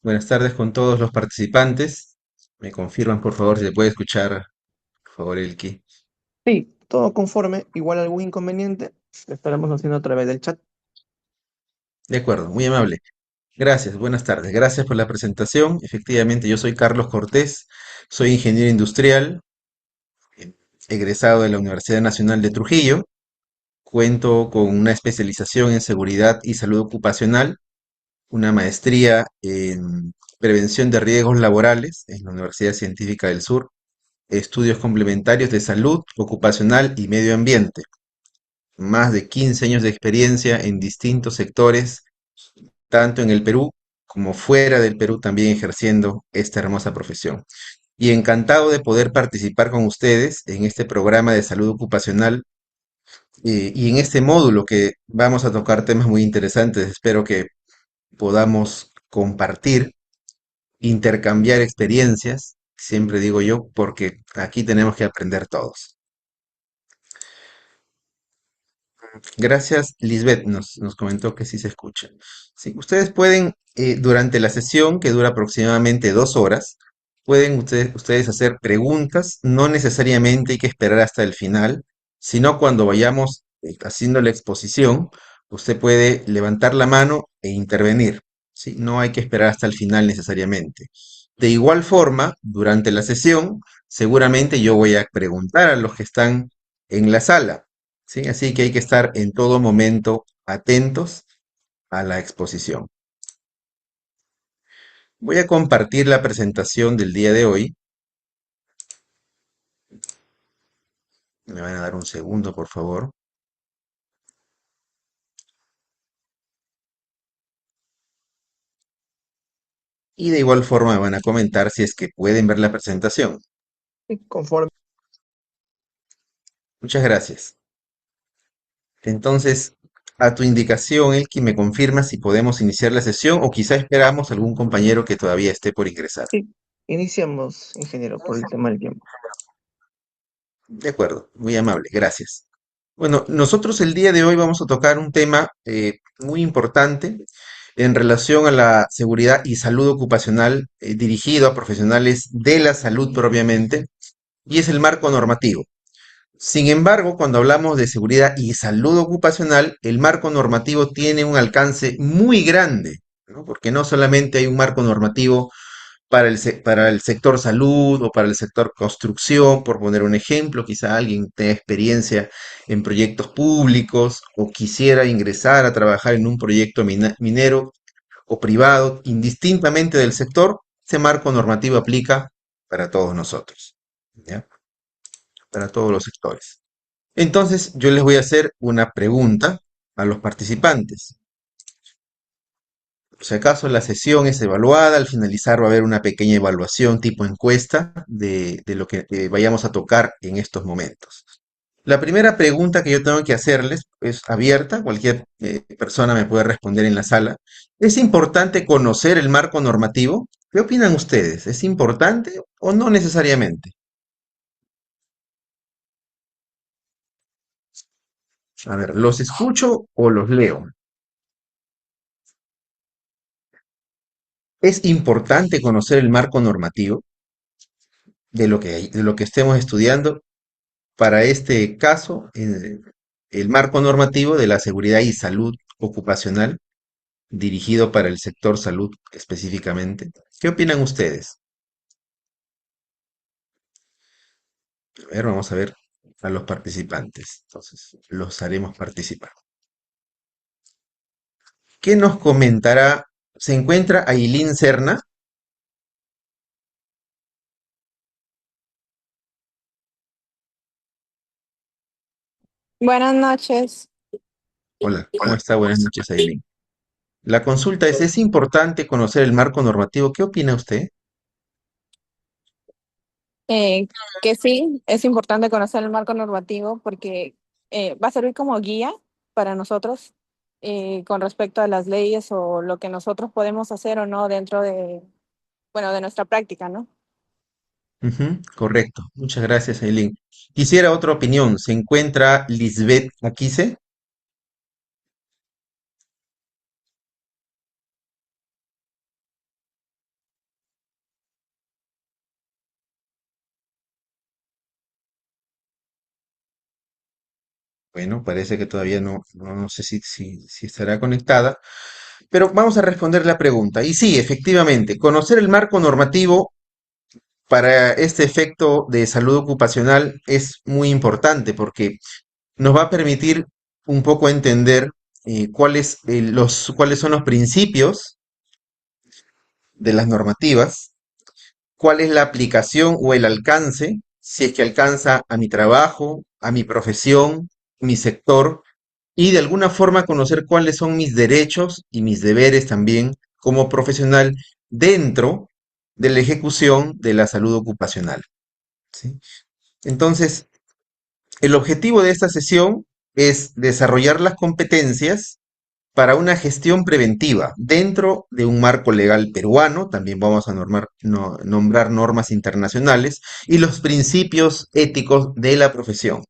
Buenas tardes con todos los participantes. Me confirman, por favor, si se puede escuchar, por favor, Elki. Sí, todo conforme, igual algún inconveniente, lo estaremos haciendo a través del chat. De acuerdo, muy amable. Gracias, buenas tardes. Gracias por la presentación. Efectivamente, yo soy Carlos Cortés, soy ingeniero industrial, eh, egresado de la Universidad Nacional de Trujillo. Cuento con una especialización en seguridad y salud ocupacional, una maestría en prevención de riesgos laborales en la Universidad Científica del Sur, estudios complementarios de salud ocupacional y medio ambiente. Más de 15 años de experiencia en distintos sectores, tanto en el Perú como fuera del Perú, también ejerciendo esta hermosa profesión. Y encantado de poder participar con ustedes en este programa de salud ocupacional y en este módulo que vamos a tocar temas muy interesantes. Espero que podamos compartir, intercambiar experiencias, siempre digo yo, porque aquí tenemos que aprender todos. Gracias, Lisbeth nos comentó que sí se escucha. Sí, ustedes pueden, durante la sesión, que dura aproximadamente 2 horas, pueden ustedes hacer preguntas, no necesariamente hay que esperar hasta el final, sino cuando vayamos haciendo la exposición, usted puede levantar la mano e intervenir, ¿sí? No hay que esperar hasta el final necesariamente. De igual forma, durante la sesión, seguramente yo voy a preguntar a los que están en la sala. ¿Sí? Así que hay que estar en todo momento atentos a la exposición. Voy a compartir la presentación del día de hoy. Me van a dar un segundo, por favor. Y de igual forma me van a comentar si es que pueden ver la presentación. Y conforme, Muchas gracias. Entonces, a tu indicación, Elki, me confirma si podemos iniciar la sesión o quizá esperamos algún compañero que todavía esté por ingresar. sí, iniciamos, ingeniero, por el tema del tiempo. De acuerdo, muy amable, gracias. Bueno, nosotros el día de hoy vamos a tocar un tema muy importante en relación a la seguridad y salud ocupacional dirigido a profesionales de la salud propiamente, y es el marco normativo. Sin embargo, cuando hablamos de seguridad y salud ocupacional, el marco normativo tiene un alcance muy grande, ¿no? Porque no solamente hay un marco normativo para el sector salud o para el sector construcción, por poner un ejemplo, quizá alguien tenga experiencia en proyectos públicos o quisiera ingresar a trabajar en un proyecto minero o privado, indistintamente del sector, ese marco normativo aplica para todos nosotros, ¿ya? Para todos los sectores. Entonces, yo les voy a hacer una pregunta a los participantes. Si acaso la sesión es evaluada, al finalizar va a haber una pequeña evaluación tipo encuesta de lo que vayamos a tocar en estos momentos. La primera pregunta que yo tengo que hacerles es abierta, cualquier persona me puede responder en la sala. ¿Es importante conocer el marco normativo? ¿Qué opinan ustedes? ¿Es importante o no necesariamente? A ver, ¿los escucho o los leo? ¿Es importante conocer el marco normativo de lo que estemos estudiando? Para este caso, el marco normativo de la seguridad y salud ocupacional, dirigido para el sector salud específicamente. ¿Qué opinan ustedes? A ver, vamos a ver a los participantes. Entonces, los haremos participar. ¿Qué nos comentará? ¿Se encuentra Ailín Serna? Buenas noches. Hola, ¿cómo está? Buenas noches, Ailín. La consulta ¿es importante conocer el marco normativo? ¿Qué opina usted? Eh, que sí, es importante conocer el marco normativo porque va a servir como guía para nosotros con respecto a las leyes o lo que nosotros podemos hacer o no dentro de, bueno, de nuestra práctica, ¿no? Ujú, correcto. Muchas gracias, Aileen. Quisiera otra opinión. ¿Se encuentra Lisbeth Aquise? Bueno, parece que todavía no sé si estará conectada, pero vamos a responder la pregunta. Y sí, efectivamente, conocer el marco normativo para este efecto de salud ocupacional es muy importante porque nos va a permitir un poco entender cuáles son los principios de las normativas, cuál es la aplicación o el alcance, si es que alcanza a mi trabajo, a mi profesión, mi sector, y de alguna forma conocer cuáles son mis derechos y mis deberes también como profesional dentro de la ejecución de la salud ocupacional. ¿Sí? Entonces, el objetivo de esta sesión es desarrollar las competencias para una gestión preventiva dentro de un marco legal peruano. También vamos a nombrar normas internacionales y los principios éticos de la profesión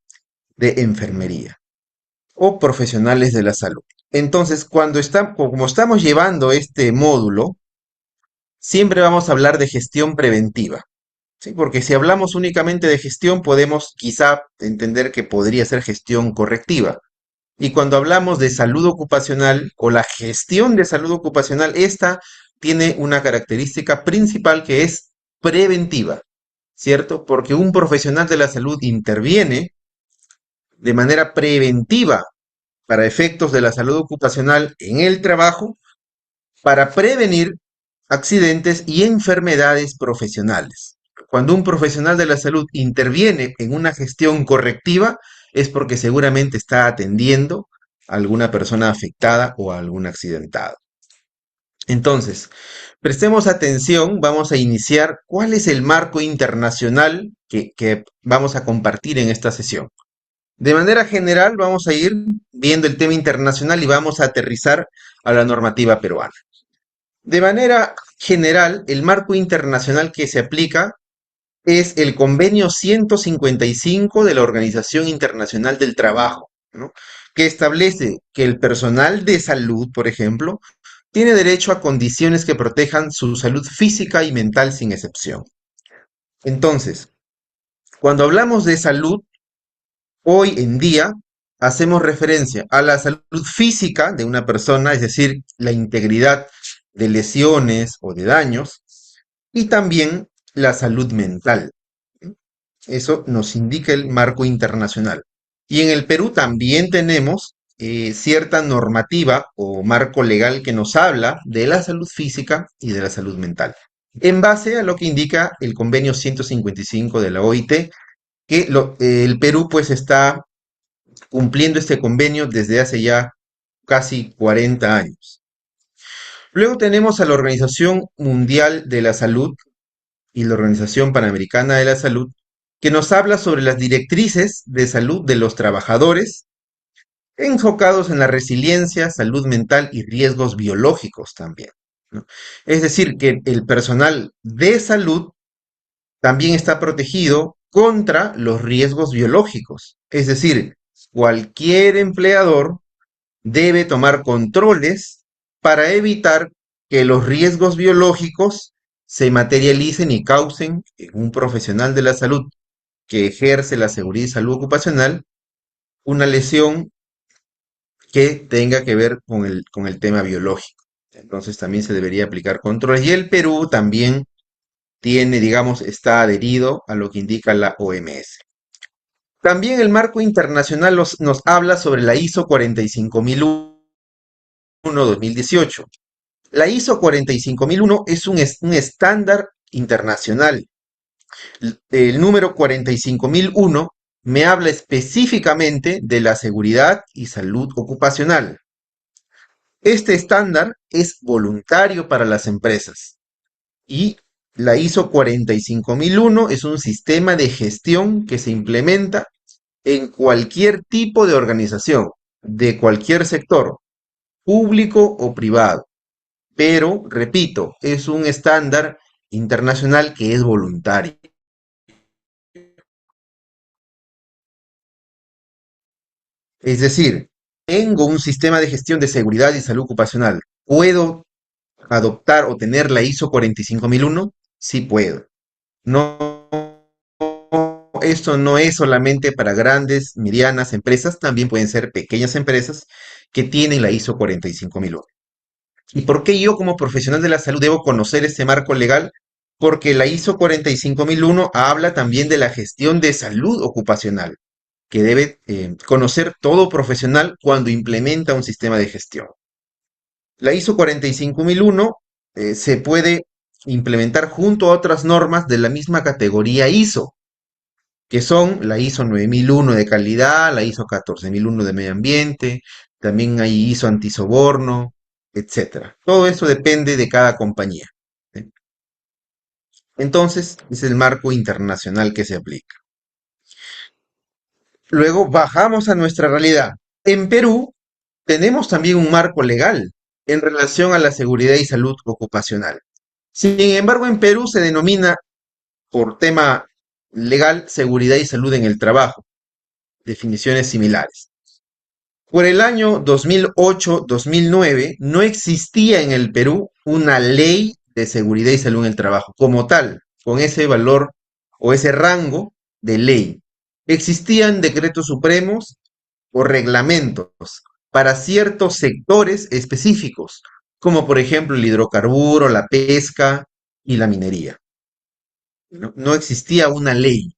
de enfermería o profesionales de la salud. Entonces, como estamos llevando este módulo, siempre vamos a hablar de gestión preventiva. ¿Sí? Porque si hablamos únicamente de gestión, podemos quizá entender que podría ser gestión correctiva. Y cuando hablamos de salud ocupacional o la gestión de salud ocupacional, esta tiene una característica principal que es preventiva, ¿cierto? Porque un profesional de la salud interviene de manera preventiva para efectos de la salud ocupacional en el trabajo para prevenir accidentes y enfermedades profesionales. Cuando un profesional de la salud interviene en una gestión correctiva, es porque seguramente está atendiendo a alguna persona afectada o a algún accidentado. Entonces, prestemos atención, vamos a iniciar cuál es el marco internacional que vamos a compartir en esta sesión. De manera general, vamos a ir viendo el tema internacional y vamos a aterrizar a la normativa peruana. De manera general, el marco internacional que se aplica es el Convenio 155 de la Organización Internacional del Trabajo, ¿no? Que establece que el personal de salud, por ejemplo, tiene derecho a condiciones que protejan su salud física y mental sin excepción. Entonces, cuando hablamos de salud, hoy en día hacemos referencia a la salud física de una persona, es decir, la integridad de lesiones o de daños, y también la salud mental. Eso nos indica el marco internacional. Y en el Perú también tenemos cierta normativa o marco legal que nos habla de la salud física y de la salud mental. En base a lo que indica el convenio 155 de la OIT, que el Perú pues está cumpliendo este convenio desde hace ya casi 40 años. Luego tenemos a la Organización Mundial de la Salud y la Organización Panamericana de la Salud, que nos habla sobre las directrices de salud de los trabajadores, enfocados en la resiliencia, salud mental y riesgos biológicos también, ¿no? Es decir, que el personal de salud también está protegido contra los riesgos biológicos. Es decir, cualquier empleador debe tomar controles para evitar que los riesgos biológicos se materialicen y causen en un profesional de la salud que ejerce la seguridad y salud ocupacional una lesión que tenga que ver con el tema biológico. Entonces también se debería aplicar controles. Y el Perú también tiene, digamos, está adherido a lo que indica la OMS. También el marco internacional nos habla sobre la ISO 45001-2018. La ISO 45001 es un estándar internacional. El número 45001 me habla específicamente de la seguridad y salud ocupacional. Este estándar es voluntario para las empresas y la ISO 45001 es un sistema de gestión que se implementa en cualquier tipo de organización, de cualquier sector, público o privado. Pero, repito, es un estándar internacional que es voluntario. Es decir, tengo un sistema de gestión de seguridad y salud ocupacional. ¿Puedo adoptar o tener la ISO 45001? Sí puedo. No esto no es solamente para grandes, medianas empresas, también pueden ser pequeñas empresas que tienen la ISO 45001. ¿Y por qué yo como profesional de la salud debo conocer este marco legal? Porque la ISO 45001 habla también de la gestión de salud ocupacional, que debe conocer todo profesional cuando implementa un sistema de gestión. La ISO 45001 se puede implementar junto a otras normas de la misma categoría ISO, que son la ISO 9001 de calidad, la ISO 14001 de medio ambiente, también hay ISO antisoborno, etcétera. Todo eso depende de cada compañía. ¿Sí? Entonces, es el marco internacional que se aplica. Luego bajamos a nuestra realidad. En Perú tenemos también un marco legal en relación a la seguridad y salud ocupacional. Sin embargo, en Perú se denomina por tema legal seguridad y salud en el trabajo, definiciones similares. Por el año 2008-2009 no existía en el Perú una ley de seguridad y salud en el trabajo como tal, con ese valor o ese rango de ley. Existían decretos supremos o reglamentos para ciertos sectores específicos, como por ejemplo el hidrocarburo, la pesca y la minería. No existía una ley,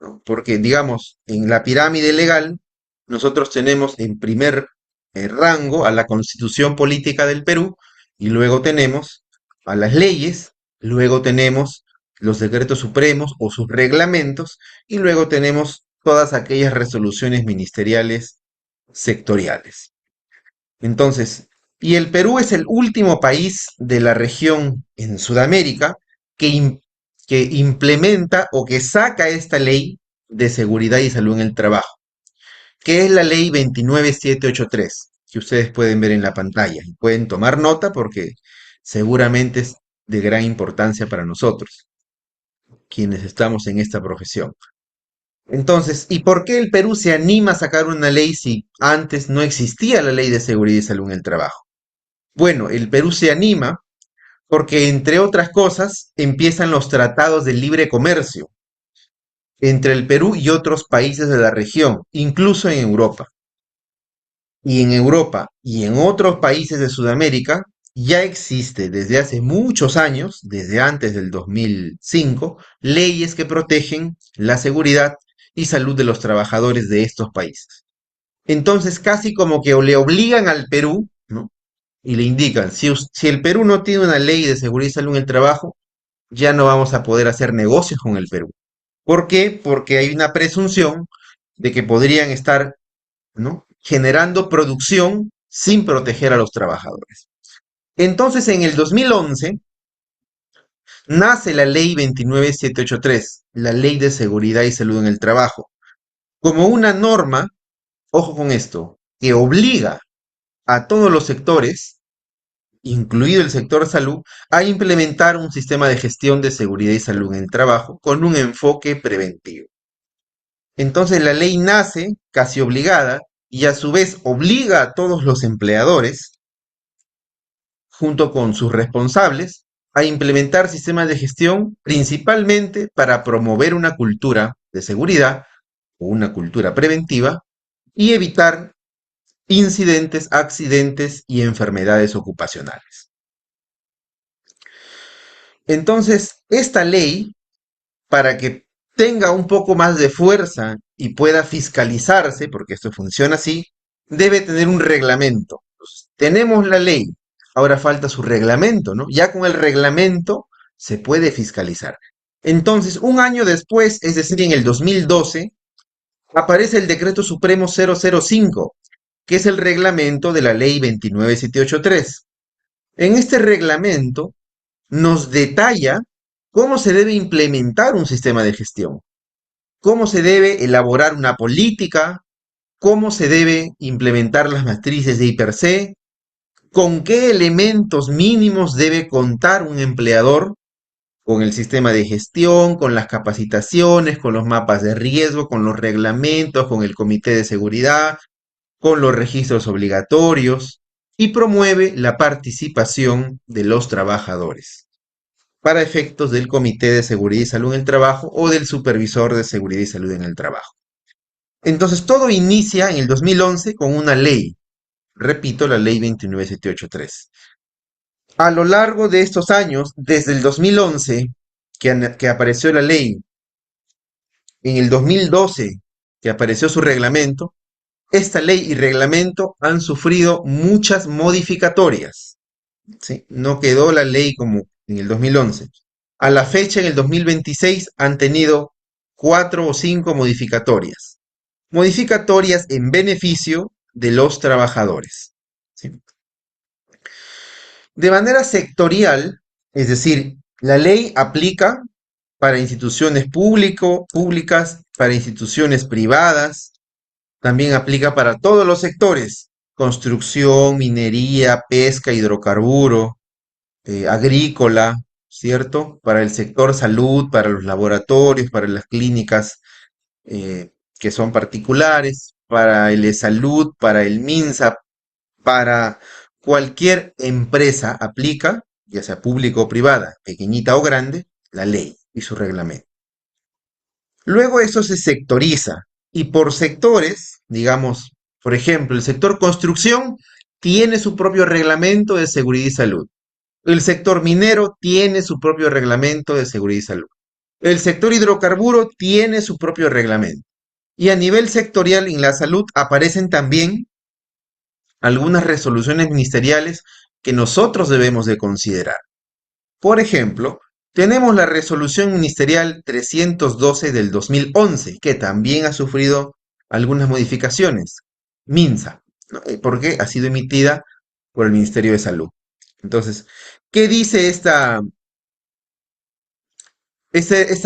¿no? Porque, digamos, en la pirámide legal, nosotros tenemos en primer rango a la Constitución Política del Perú y luego tenemos a las leyes, luego tenemos los decretos supremos o sus reglamentos y luego tenemos todas aquellas resoluciones ministeriales sectoriales. Entonces, y el Perú es el último país de la región en Sudamérica que, que implementa o que saca esta ley de seguridad y salud en el trabajo, que es la ley 29783, que ustedes pueden ver en la pantalla y pueden tomar nota porque seguramente es de gran importancia para nosotros, quienes estamos en esta profesión. Entonces, ¿y por qué el Perú se anima a sacar una ley si antes no existía la ley de seguridad y salud en el trabajo? Bueno, el Perú se anima porque, entre otras cosas, empiezan los tratados de libre comercio entre el Perú y otros países de la región, incluso en Europa. Y en Europa y en otros países de Sudamérica ya existe desde hace muchos años, desde antes del 2005, leyes que protegen la seguridad y salud de los trabajadores de estos países. Entonces, casi como que le obligan al Perú, ¿no? Y le indican, si el Perú no tiene una ley de seguridad y salud en el trabajo, ya no vamos a poder hacer negocios con el Perú. ¿Por qué? Porque hay una presunción de que podrían estar, ¿no?, generando producción sin proteger a los trabajadores. Entonces, en el 2011, nace la ley 29783, la ley de seguridad y salud en el trabajo, como una norma, ojo con esto, que obliga a todos los sectores, incluido el sector salud, a implementar un sistema de gestión de seguridad y salud en el trabajo con un enfoque preventivo. Entonces la ley nace casi obligada y a su vez obliga a todos los empleadores, junto con sus responsables, a implementar sistemas de gestión principalmente para promover una cultura de seguridad o una cultura preventiva y evitar incidentes, accidentes y enfermedades ocupacionales. Entonces, esta ley, para que tenga un poco más de fuerza y pueda fiscalizarse, porque esto funciona así, debe tener un reglamento. Entonces, tenemos la ley, ahora falta su reglamento, ¿no? Ya con el reglamento se puede fiscalizar. Entonces, un año después, es decir, en el 2012, aparece el Decreto Supremo 005, que es el reglamento de la Ley 29783. En este reglamento nos detalla cómo se debe implementar un sistema de gestión, cómo se debe elaborar una política, cómo se debe implementar las matrices de I+C, con qué elementos mínimos debe contar un empleador, con el sistema de gestión, con las capacitaciones, con los mapas de riesgo, con los reglamentos, con el comité de seguridad, con los registros obligatorios y promueve la participación de los trabajadores. para efectos del Comité de Seguridad y Salud en el Trabajo o del Supervisor de Seguridad y Salud en el Trabajo. Entonces, todo inicia en el 2011 con una ley. Repito, la ley 29783. A lo largo de estos años, desde el 2011, que apareció la ley, en el 2012, que apareció su reglamento, esta ley y reglamento han sufrido muchas modificatorias. ¿Sí? No quedó la ley como en el 2011. A la fecha, en el 2026, han tenido 4 o 5 modificatorias. Modificatorias en beneficio de los trabajadores. ¿Sí? De manera sectorial, es decir, la ley aplica para instituciones públicas, para instituciones privadas, también aplica para todos los sectores: construcción, minería, pesca, hidrocarburo, agrícola, ¿cierto? Para el sector salud, para los laboratorios, para las clínicas que son particulares, para el salud, para el MINSA, para cualquier empresa aplica, ya sea pública o privada, pequeñita o grande, la ley y su reglamento. Luego eso se sectoriza y por sectores, digamos, por ejemplo, el sector construcción tiene su propio reglamento de seguridad y salud. El sector minero tiene su propio reglamento de seguridad y salud. El sector hidrocarburo tiene su propio reglamento. Y a nivel sectorial en la salud aparecen también algunas resoluciones ministeriales que nosotros debemos de considerar. Por ejemplo, tenemos la resolución ministerial 312 del 2011, que también ha sufrido algunas modificaciones. MINSA, ¿no? Porque ha sido emitida por el Ministerio de Salud. Entonces, ¿qué dice esta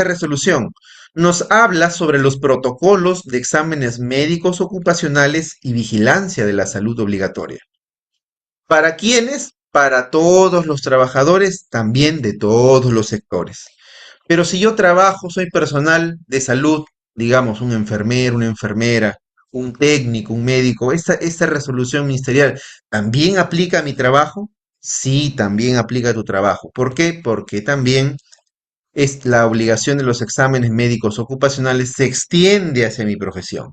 resolución? Nos habla sobre los protocolos de exámenes médicos ocupacionales y vigilancia de la salud obligatoria. ¿Para quiénes? Para todos los trabajadores, también de todos los sectores. Pero si yo trabajo, soy personal de salud, digamos, un enfermero, una enfermera, un técnico, un médico, ¿esta resolución ministerial también aplica a mi trabajo? Sí, también aplica a tu trabajo. ¿Por qué? Porque también es la obligación de los exámenes médicos ocupacionales se extiende hacia mi profesión.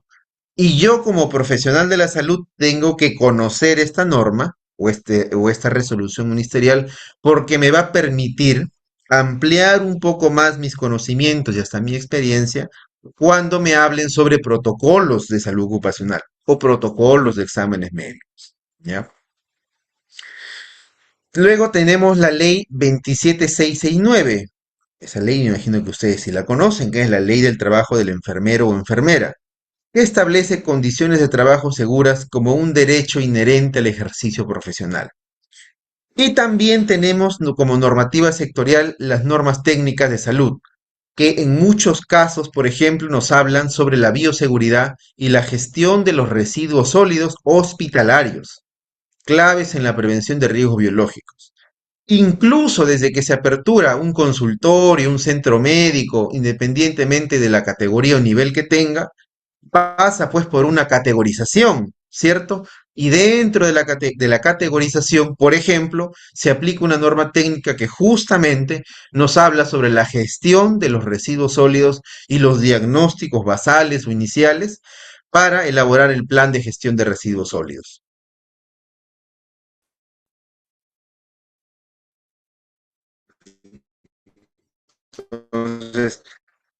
Y yo como profesional de la salud tengo que conocer esta norma o esta resolución ministerial porque me va a permitir ampliar un poco más mis conocimientos y hasta mi experiencia cuando me hablen sobre protocolos de salud ocupacional o protocolos de exámenes médicos. ¿Ya? Luego tenemos la ley 27669. Esa ley me imagino que ustedes sí la conocen, que es la ley del trabajo del enfermero o enfermera, que establece condiciones de trabajo seguras como un derecho inherente al ejercicio profesional. Y también tenemos como normativa sectorial las normas técnicas de salud, que en muchos casos, por ejemplo, nos hablan sobre la bioseguridad y la gestión de los residuos sólidos hospitalarios, claves en la prevención de riesgos biológicos. Incluso desde que se apertura un consultorio, un centro médico, independientemente de la categoría o nivel que tenga, pasa pues por una categorización, ¿cierto? Y dentro de la categorización, por ejemplo, se aplica una norma técnica que justamente nos habla sobre la gestión de los residuos sólidos y los diagnósticos basales o iniciales para elaborar el plan de gestión de residuos sólidos. Entonces,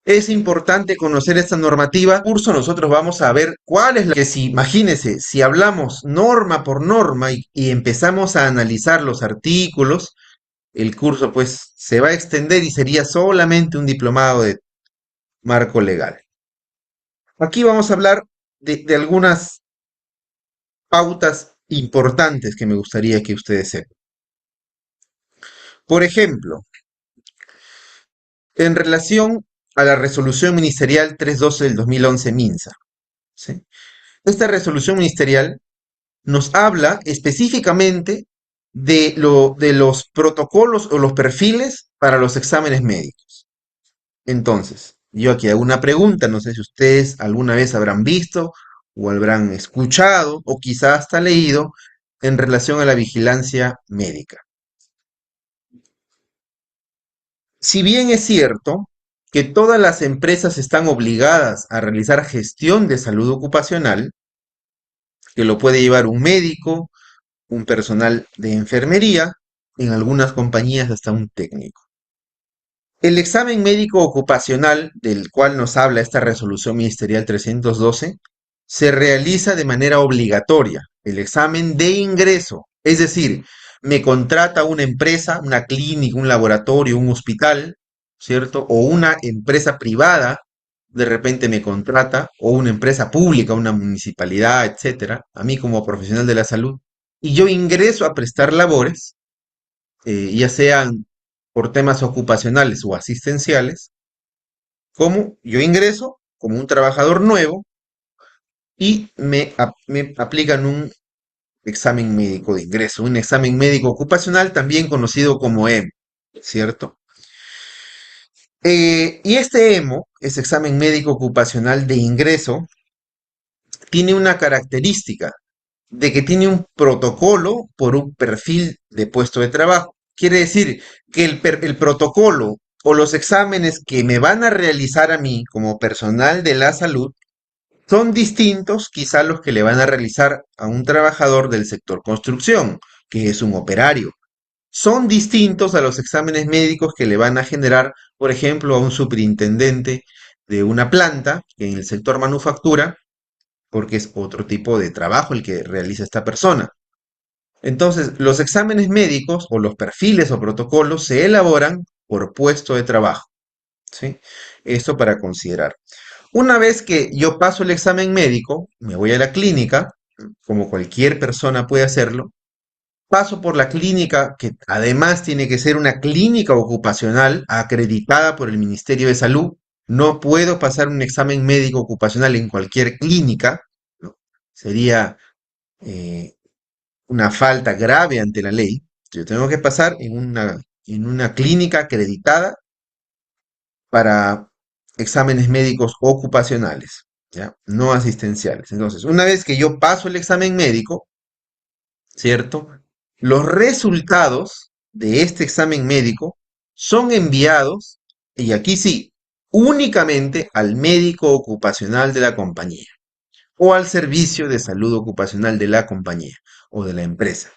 es importante conocer esta normativa. En el curso nosotros vamos a ver cuál es la que, si imagínense, si hablamos norma por norma y empezamos a analizar los artículos, el curso pues se va a extender y sería solamente un diplomado de marco legal. Aquí vamos a hablar de algunas pautas importantes que me gustaría que ustedes sepan. Por ejemplo, en relación a la resolución ministerial 312 del 2011 MINSA, ¿sí? Esta resolución ministerial nos habla específicamente de los protocolos o los perfiles para los exámenes médicos. Entonces, yo aquí hago una pregunta, no sé si ustedes alguna vez habrán visto o habrán escuchado o quizás hasta leído en relación a la vigilancia médica. Si bien es cierto que todas las empresas están obligadas a realizar gestión de salud ocupacional, que lo puede llevar un médico, un personal de enfermería, en algunas compañías hasta un técnico. El examen médico ocupacional, del cual nos habla esta resolución ministerial 312, se realiza de manera obligatoria, el examen de ingreso, es decir, me contrata una empresa, una clínica, un laboratorio, un hospital, ¿cierto? O una empresa privada, de repente me contrata, o una empresa pública, una municipalidad, etcétera, a mí como profesional de la salud, y yo ingreso a prestar labores, ya sean por temas ocupacionales o asistenciales, como yo ingreso como un trabajador nuevo y me aplican un examen médico de ingreso, un examen médico ocupacional, también conocido como EMO, ¿cierto? Y este EMO, ese examen médico ocupacional de ingreso, tiene una característica de que tiene un protocolo por un perfil de puesto de trabajo. Quiere decir que el protocolo o los exámenes que me van a realizar a mí como personal de la salud son distintos quizá a los que le van a realizar a un trabajador del sector construcción, que es un operario. Son distintos a los exámenes médicos que le van a generar, por ejemplo, a un superintendente de una planta que en el sector manufactura, porque es otro tipo de trabajo el que realiza esta persona. Entonces, los exámenes médicos o los perfiles o protocolos se elaboran por puesto de trabajo, ¿sí? Esto para considerar. Una vez que yo paso el examen médico, me voy a la clínica, como cualquier persona puede hacerlo, paso por la clínica, que además tiene que ser una clínica ocupacional acreditada por el Ministerio de Salud. No puedo pasar un examen médico ocupacional en cualquier clínica, ¿no? Sería eh, una falta grave ante la ley. Yo tengo que pasar en una clínica acreditada para exámenes médicos ocupacionales, ¿ya? No asistenciales. Entonces, una vez que yo paso el examen médico, ¿cierto? Los resultados de este examen médico son enviados, y aquí sí, únicamente al médico ocupacional de la compañía o al servicio de salud ocupacional de la compañía o de la empresa.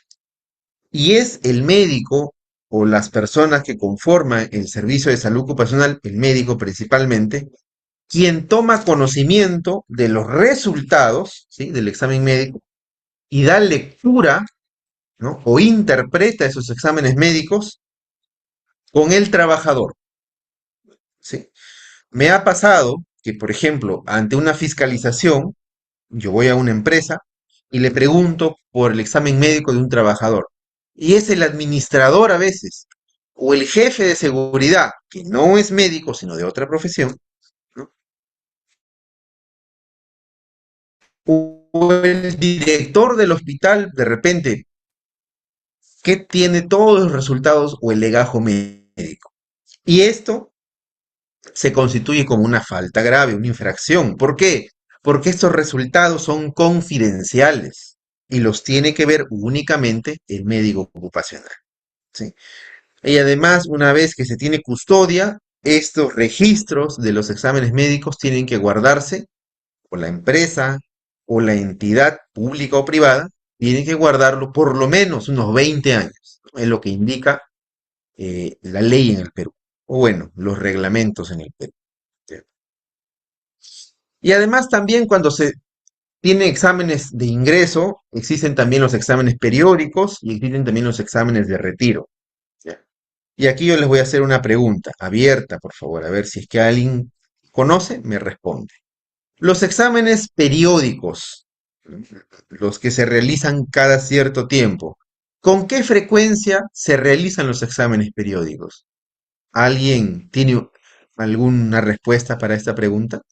Y es el médico o las personas que conforman el servicio de salud ocupacional, el médico principalmente, quien toma conocimiento de los resultados, ¿sí?, del examen médico y da lectura, ¿no?, o interpreta esos exámenes médicos con el trabajador, ¿sí? Me ha pasado que, por ejemplo, ante una fiscalización, yo voy a una empresa y le pregunto por el examen médico de un trabajador. Y es el administrador a veces, o el jefe de seguridad, que no es médico, sino de otra profesión, ¿no?, o el director del hospital, de repente, que tiene todos los resultados o el legajo médico. Y esto se constituye como una falta grave, una infracción. ¿Por qué? Porque estos resultados son confidenciales y los tiene que ver únicamente el médico ocupacional, ¿sí? Y además, una vez que se tiene custodia, estos registros de los exámenes médicos tienen que guardarse por la empresa o la entidad pública o privada, tienen que guardarlo por lo menos unos 20 años, ¿no? Es lo que indica la ley en el Perú, o bueno, los reglamentos en el Perú. ¿Sí? Y además también cuando se tiene exámenes de ingreso, existen también los exámenes periódicos y existen también los exámenes de retiro. ¿Ya? Y aquí yo les voy a hacer una pregunta abierta, por favor, a ver si es que alguien conoce, me responde. Los exámenes periódicos, los que se realizan cada cierto tiempo, ¿con qué frecuencia se realizan los exámenes periódicos? ¿Alguien tiene alguna respuesta para esta pregunta?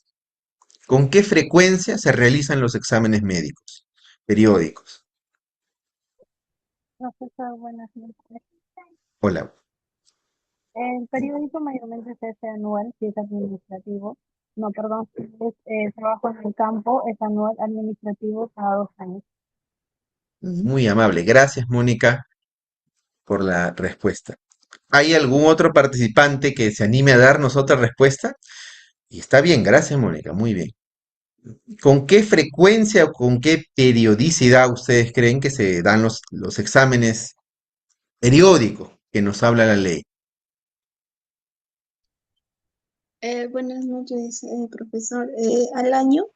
¿Con qué frecuencia se realizan los exámenes médicos periódicos? Profesor, buenas noches. Hola. El periódico mayormente se hace anual, si es administrativo. No, perdón, si es trabajo en el campo, es anual administrativo cada 2 años. Muy amable. Gracias, Mónica, por la respuesta. ¿Hay algún otro participante que se anime a darnos otra respuesta? Y está bien, gracias, Mónica, muy bien. ¿Con qué frecuencia o con qué periodicidad ustedes creen que se dan los exámenes periódicos que nos habla la ley? Buenas noches, profesor. ¿Al año?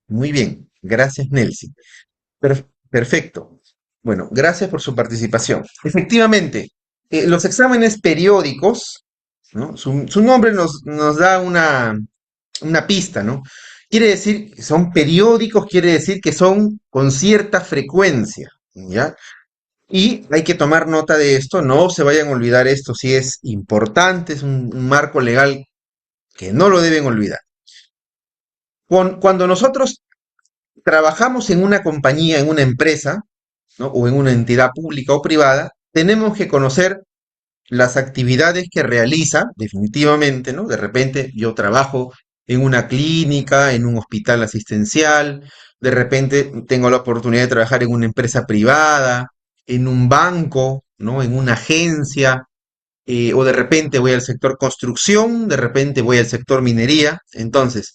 Muy bien, gracias, Nelcy. Perfecto. Bueno, gracias por su participación. Efectivamente, los exámenes periódicos, ¿no? Su nombre nos da una pista, ¿no? Quiere decir que son periódicos, quiere decir que son con cierta frecuencia, ¿ya? Y hay que tomar nota de esto, no se vayan a olvidar esto, si es importante, es un marco legal que no lo deben olvidar. Cuando nosotros trabajamos en una compañía, en una empresa, ¿no? O en una entidad pública o privada, tenemos que conocer las actividades que realiza, definitivamente, ¿no? De repente yo trabajo en una clínica, en un hospital asistencial, de repente tengo la oportunidad de trabajar en una empresa privada, en un banco, ¿no? En una agencia, o de repente voy al sector construcción, de repente voy al sector minería. Entonces,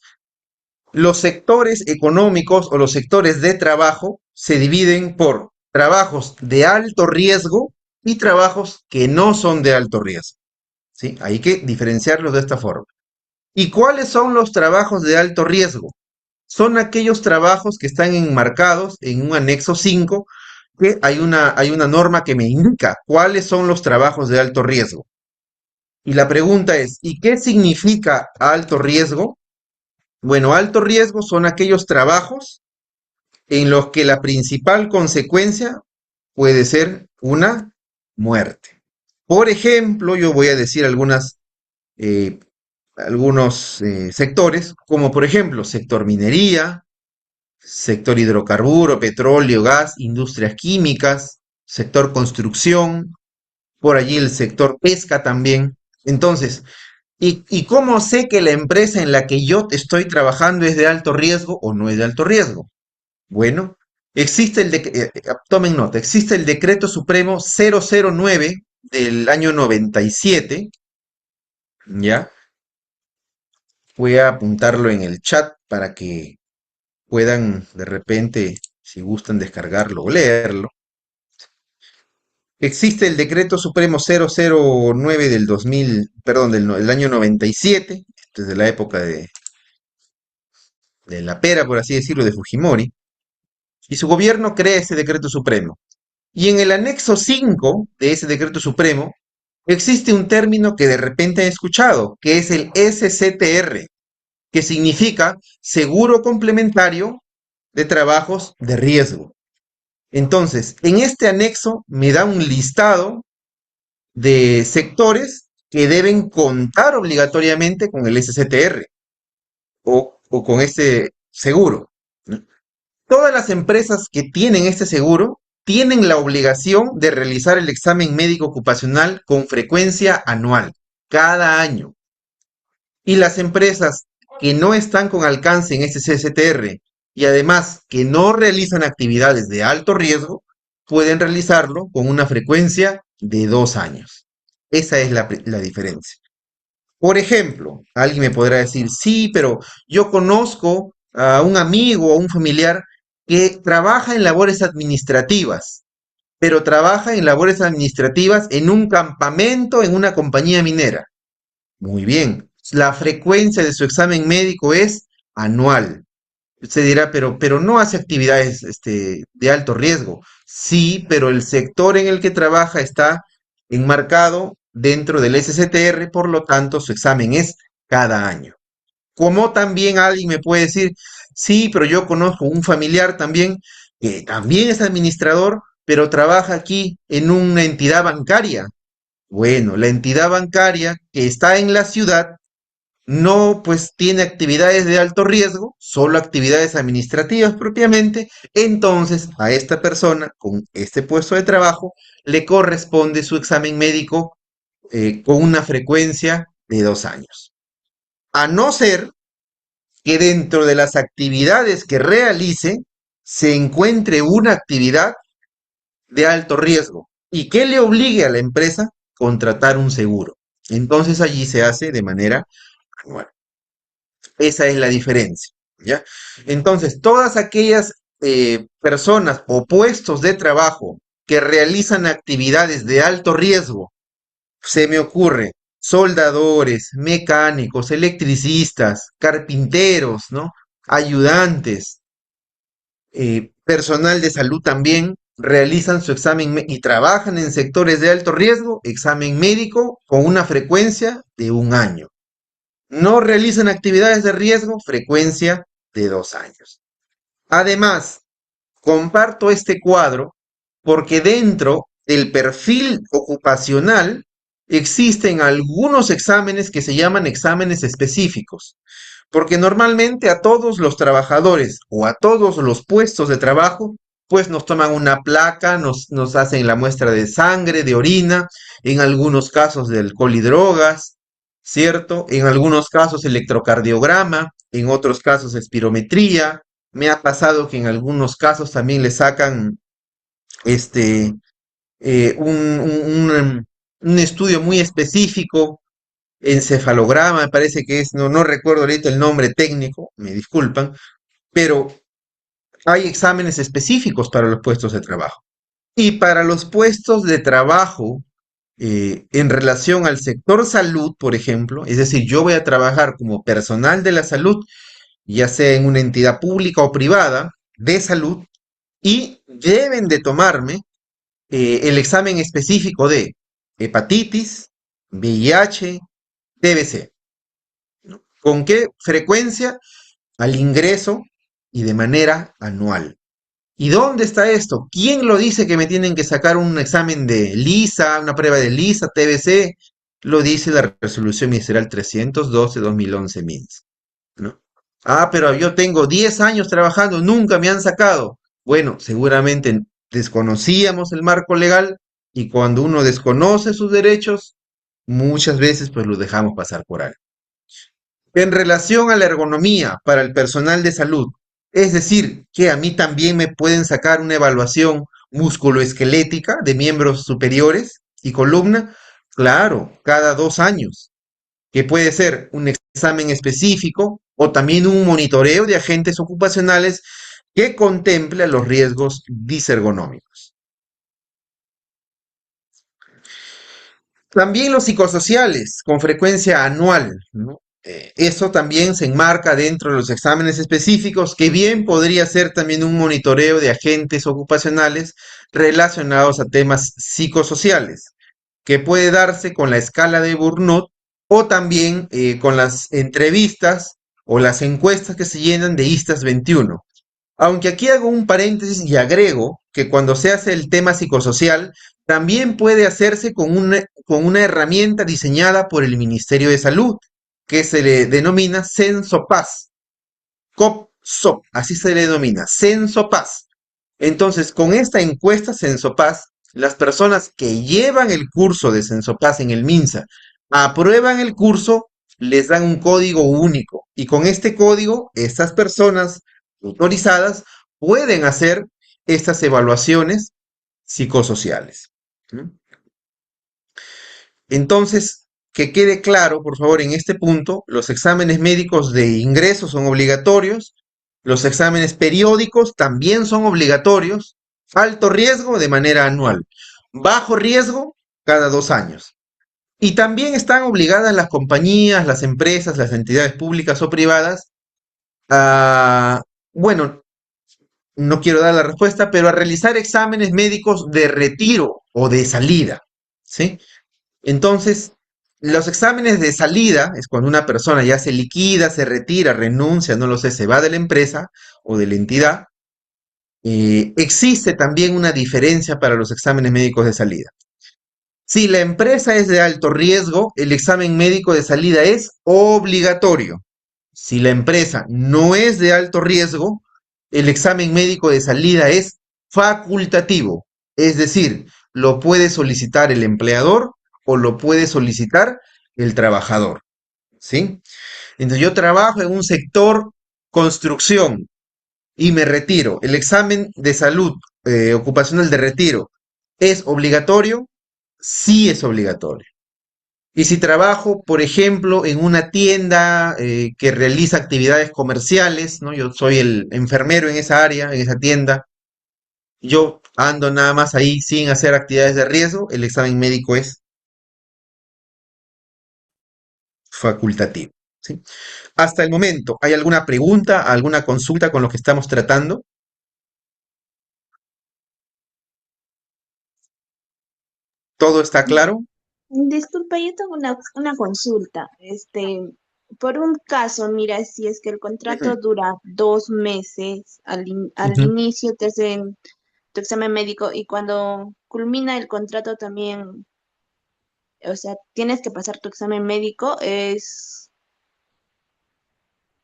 los sectores económicos o los sectores de trabajo se dividen por trabajos de alto riesgo y trabajos que no son de alto riesgo. ¿Sí? Hay que diferenciarlos de esta forma. ¿Y cuáles son los trabajos de alto riesgo? Son aquellos trabajos que están enmarcados en un anexo 5, que hay una norma que me indica cuáles son los trabajos de alto riesgo. Y la pregunta es, ¿y qué significa alto riesgo? Bueno, alto riesgo son aquellos trabajos en los que la principal consecuencia puede ser una muerte. Por ejemplo, yo voy a decir algunos sectores, como por ejemplo sector minería, sector hidrocarburo, petróleo, gas, industrias químicas, sector construcción, por allí el sector pesca también. Entonces, ¿y cómo sé que la empresa en la que yo estoy trabajando es de alto riesgo o no es de alto riesgo? Bueno, tomen nota, existe el Decreto Supremo 009 del año 97, ¿ya? Voy a apuntarlo en el chat para que puedan de repente, si gustan descargarlo o leerlo. Existe el Decreto Supremo 009 del 2000, perdón, del año 97, desde la época de la pera, por así decirlo, de Fujimori, y su gobierno crea ese Decreto Supremo. Y en el anexo 5 de ese decreto supremo existe un término que de repente he escuchado, que es el SCTR, que significa Seguro Complementario de Trabajos de Riesgo. Entonces, en este anexo me da un listado de sectores que deben contar obligatoriamente con el SCTR o con este seguro, ¿no? Todas las empresas que tienen este seguro tienen la obligación de realizar el examen médico ocupacional con frecuencia anual, cada año. Y las empresas que no están con alcance en este CSTR y además que no realizan actividades de alto riesgo, pueden realizarlo con una frecuencia de 2 años. Esa es la diferencia. Por ejemplo, alguien me podrá decir, sí, pero yo conozco a un amigo o un familiar que trabaja en labores administrativas, pero trabaja en labores administrativas en un campamento, en una compañía minera. Muy bien, la frecuencia de su examen médico es anual. Usted dirá, pero no hace actividades de alto riesgo. Sí, pero el sector en el que trabaja está enmarcado dentro del SCTR, por lo tanto, su examen es cada año. Como también alguien me puede decir, sí, pero yo conozco un familiar también que también es administrador, pero trabaja aquí en una entidad bancaria. Bueno, la entidad bancaria que está en la ciudad no pues tiene actividades de alto riesgo, solo actividades administrativas propiamente, entonces a esta persona con este puesto de trabajo le corresponde su examen médico con una frecuencia de 2 años. A no ser que dentro de las actividades que realice se encuentre una actividad de alto riesgo y que le obligue a la empresa contratar un seguro. Entonces allí se hace de manera anual. Esa es la diferencia, ¿ya? Entonces, todas aquellas personas o puestos de trabajo que realizan actividades de alto riesgo, se me ocurre, soldadores, mecánicos, electricistas, carpinteros, ¿no? Ayudantes, personal de salud también realizan su examen y trabajan en sectores de alto riesgo, examen médico con una frecuencia de 1 año. No realizan actividades de riesgo, frecuencia de 2 años. Además, comparto este cuadro porque dentro del perfil ocupacional existen algunos exámenes que se llaman exámenes específicos, porque normalmente a todos los trabajadores o a todos los puestos de trabajo, pues nos toman una placa, nos hacen la muestra de sangre, de orina, en algunos casos de alcohol y drogas, ¿cierto? En algunos casos electrocardiograma, en otros casos espirometría. Me ha pasado que en algunos casos también le sacan este, un estudio muy específico, encefalograma, me parece que es, no recuerdo ahorita el nombre técnico, me disculpan, pero hay exámenes específicos para los puestos de trabajo. Y para los puestos de trabajo en relación al sector salud, por ejemplo, es decir, yo voy a trabajar como personal de la salud, ya sea en una entidad pública o privada de salud, y deben de tomarme el examen específico de hepatitis, VIH, TBC. ¿No? ¿Con qué frecuencia? Al ingreso y de manera anual. ¿Y dónde está esto? ¿Quién lo dice que me tienen que sacar un examen de LISA, una prueba de LISA, TBC? Lo dice la resolución ministerial 312-2011 MINS, ¿no? Ah, pero yo tengo 10 años trabajando, nunca me han sacado. Bueno, seguramente desconocíamos el marco legal y cuando uno desconoce sus derechos, muchas veces pues lo dejamos pasar por alto. En relación a la ergonomía para el personal de salud, es decir, que a mí también me pueden sacar una evaluación musculoesquelética de miembros superiores y columna, claro, cada 2 años, que puede ser un examen específico o también un monitoreo de agentes ocupacionales que contempla los riesgos disergonómicos. También los psicosociales, con frecuencia anual, ¿no? Eso también se enmarca dentro de los exámenes específicos, que bien podría ser también un monitoreo de agentes ocupacionales relacionados a temas psicosociales, que puede darse con la escala de Burnout o también con las entrevistas o las encuestas que se llenan de ISTAS 21. Aunque aquí hago un paréntesis y agrego que cuando se hace el tema psicosocial, también puede hacerse con una herramienta diseñada por el Ministerio de Salud, que se le denomina CensoPass, COP-SOP, así se le denomina, CensoPass. Entonces, con esta encuesta CensoPass, las personas que llevan el curso de CensoPass en el MINSA aprueban el curso, les dan un código único y con este código, estas personas autorizadas pueden hacer estas evaluaciones psicosociales. ¿No? Entonces, que quede claro, por favor, en este punto, los exámenes médicos de ingreso son obligatorios, los exámenes periódicos también son obligatorios, alto riesgo de manera anual, bajo riesgo cada 2 años. Y también están obligadas las compañías, las empresas, las entidades públicas o privadas a, bueno, no quiero dar la respuesta, pero a realizar exámenes médicos de retiro o de salida, ¿sí? Entonces, los exámenes de salida es cuando una persona ya se liquida, se retira, renuncia, no lo sé, se va de la empresa o de la entidad. Existe también una diferencia para los exámenes médicos de salida. Si la empresa es de alto riesgo, el examen médico de salida es obligatorio. Si la empresa no es de alto riesgo, el examen médico de salida es facultativo. Es decir, lo puede solicitar el empleador o lo puede solicitar el trabajador. ¿Sí? Entonces yo trabajo en un sector construcción y me retiro. El examen de salud ocupacional de retiro es obligatorio. sí es obligatorio. Y si trabajo, por ejemplo, en una tienda que realiza actividades comerciales, ¿no? Yo soy el enfermero en esa área, en esa tienda, yo ando nada más ahí sin hacer actividades de riesgo, el examen médico es facultativo, ¿sí? Hasta el momento, ¿hay alguna pregunta, alguna consulta con lo que estamos tratando? ¿Todo está claro? Disculpa, yo tengo una consulta. Por un caso, mira, si es que el Ujú, contrato dura 2 meses, al ujú. inicio te hacen tu examen médico y cuando culmina el contrato también, o sea, tienes que pasar tu examen médico, ¿es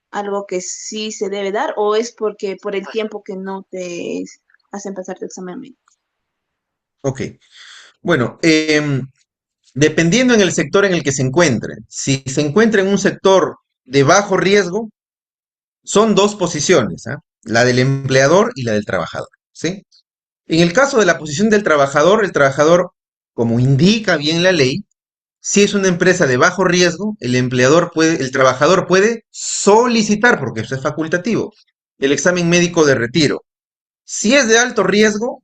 algo que sí se debe dar o es porque por el tiempo que no te hacen pasar tu examen médico? Ok. Bueno, dependiendo en el sector en el que se encuentre, si se encuentra en un sector de bajo riesgo, son dos posiciones, ¿ah? La del empleador y la del trabajador, ¿sí? En el caso de la posición del trabajador, el trabajador, como indica bien la ley, si es una empresa de bajo riesgo, el trabajador puede solicitar, porque eso es facultativo, el examen médico de retiro. Si es de alto riesgo,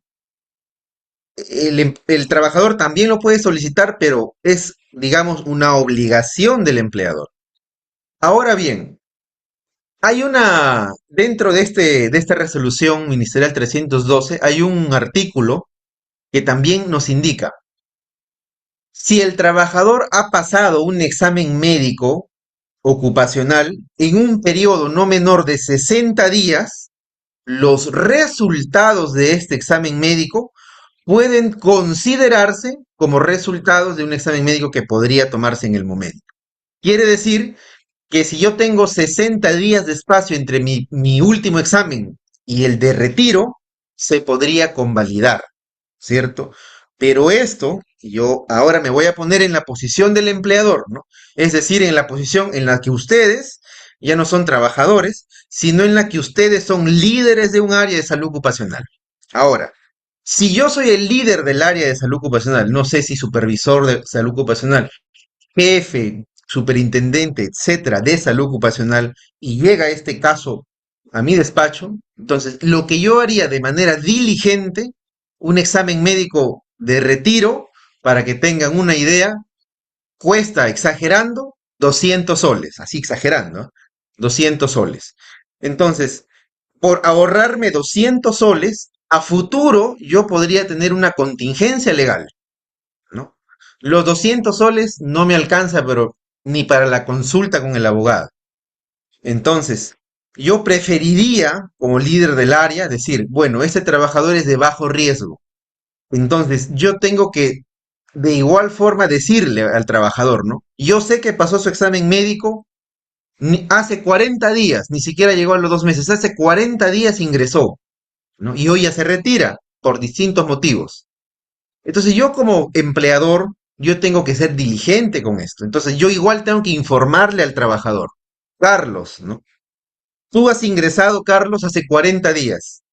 el trabajador también lo puede solicitar, pero es, digamos, una obligación del empleador. Ahora bien, dentro de esta resolución ministerial 312, hay un artículo que también nos indica, si el trabajador ha pasado un examen médico ocupacional en un periodo no menor de 60 días, los resultados de este examen médico pueden considerarse como resultados de un examen médico que podría tomarse en el momento. Quiere decir que si yo tengo 60 días de espacio entre mi último examen y el de retiro, se podría convalidar, ¿cierto? Pero esto, yo ahora me voy a poner en la posición del empleador, ¿no? Es decir, en la posición en la que ustedes ya no son trabajadores, sino en la que ustedes son líderes de un área de salud ocupacional. Ahora, si yo soy el líder del área de salud ocupacional, no sé si supervisor de salud ocupacional, jefe, superintendente, etcétera, de salud ocupacional, y llega este caso a mi despacho, entonces lo que yo haría de manera diligente, un examen médico de retiro, para que tengan una idea, cuesta, exagerando, 200 soles, así exagerando, ¿eh? 200 soles. Entonces, por ahorrarme 200 soles, a futuro yo podría tener una contingencia legal, ¿no? Los 200 soles no me alcanza, pero ni para la consulta con el abogado. Entonces, yo preferiría, como líder del área, decir, bueno, este trabajador es de bajo riesgo. Entonces, yo tengo que de igual forma decirle al trabajador, ¿no? Yo sé que pasó su examen médico hace 40 días, ni siquiera llegó a los 2 meses, hace 40 días ingresó, ¿no? Y hoy ya se retira por distintos motivos. Entonces yo como empleador, yo tengo que ser diligente con esto. Entonces yo igual tengo que informarle al trabajador. Carlos, ¿no? Tú has ingresado, Carlos, hace 40 días.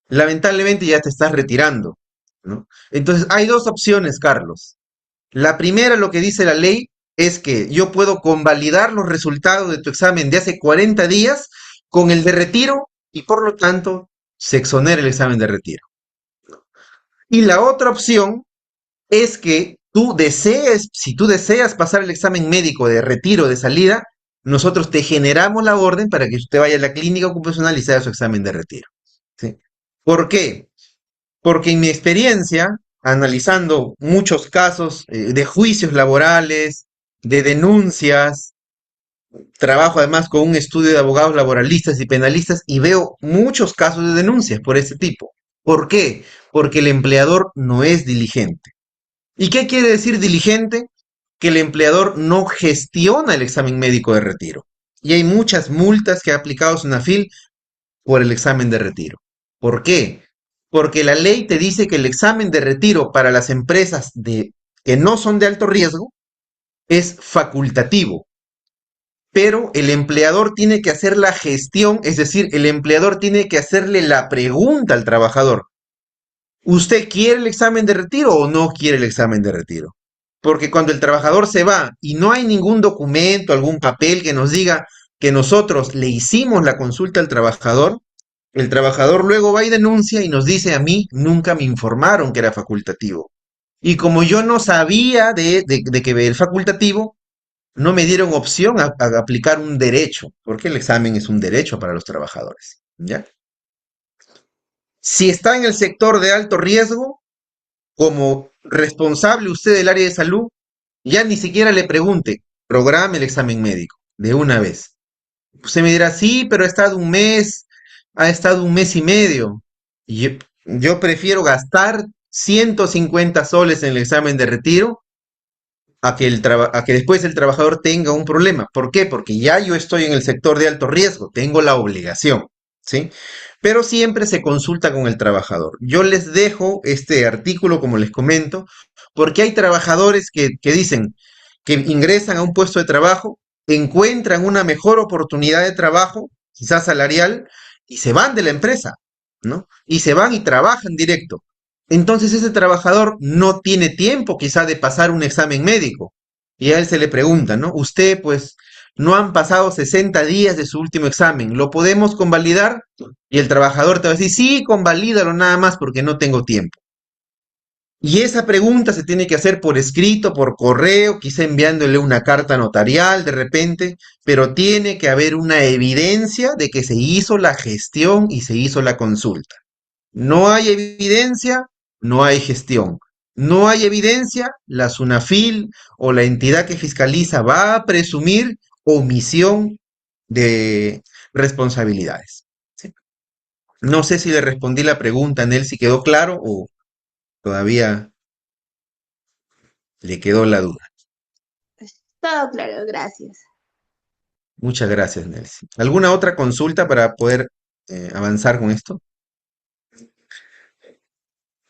Lamentablemente ya te estás retirando, ¿no? Entonces hay dos opciones, Carlos. La primera, lo que dice la ley, es que yo puedo convalidar los resultados de tu examen de hace 40 días con el de retiro y por lo tanto se exonera el examen de retiro. Y la otra opción es que tú desees, si tú deseas pasar el examen médico de retiro, de salida, nosotros te generamos la orden para que usted vaya a la clínica ocupacional y se haga su examen de retiro, ¿sí? ¿Por qué? Porque en mi experiencia, analizando muchos casos de juicios laborales, de denuncias, trabajo además con un estudio de abogados laboralistas y penalistas y veo muchos casos de denuncias por este tipo. ¿Por qué? Porque el empleador no es diligente. ¿Y qué quiere decir diligente? Que el empleador no gestiona el examen médico de retiro. Y hay muchas multas que ha aplicado SUNAFIL por el examen de retiro. ¿Por qué? Porque la ley te dice que el examen de retiro para las empresas que no son de alto riesgo es facultativo, pero el empleador tiene que hacer la gestión, es decir, el empleador tiene que hacerle la pregunta al trabajador. ¿Usted quiere el examen de retiro o no quiere el examen de retiro? Porque cuando el trabajador se va y no hay ningún documento, algún papel que nos diga que nosotros le hicimos la consulta al trabajador, el trabajador luego va y denuncia y nos dice: a mí nunca me informaron que era facultativo. Y como yo no sabía de que el facultativo, no me dieron opción a aplicar un derecho, porque el examen es un derecho para los trabajadores. ¿Ya? Si está en el sector de alto riesgo, como responsable usted del área de salud, ya ni siquiera le pregunte, programe el examen médico de una vez. Usted me dirá: sí, pero ha estado un mes y medio. Y yo prefiero gastar 150 soles en el examen de retiro a que después el trabajador tenga un problema. ¿Por qué? Porque ya yo estoy en el sector de alto riesgo, tengo la obligación, ¿sí? Pero siempre se consulta con el trabajador. Yo les dejo este artículo, como les comento, porque hay trabajadores que dicen que ingresan a un puesto de trabajo, encuentran una mejor oportunidad de trabajo, quizás salarial, y se van de la empresa, ¿no? Y se van y trabajan directo. Entonces ese trabajador no tiene tiempo quizá de pasar un examen médico. Y a él se le pregunta, ¿no? Usted, pues, no han pasado 60 días de su último examen, ¿lo podemos convalidar? Y el trabajador te va a decir: sí, convalídalo nada más porque no tengo tiempo. Y esa pregunta se tiene que hacer por escrito, por correo, quizá enviándole una carta notarial de repente, pero tiene que haber una evidencia de que se hizo la gestión y se hizo la consulta. No hay evidencia, no hay gestión. No hay evidencia, la SUNAFIL o la entidad que fiscaliza va a presumir omisión de responsabilidades. ¿Sí? No sé si le respondí la pregunta, Nel, si quedó claro o todavía le quedó la duda. Todo claro, gracias. Muchas gracias, Nelsi. ¿Alguna otra consulta para poder avanzar con esto?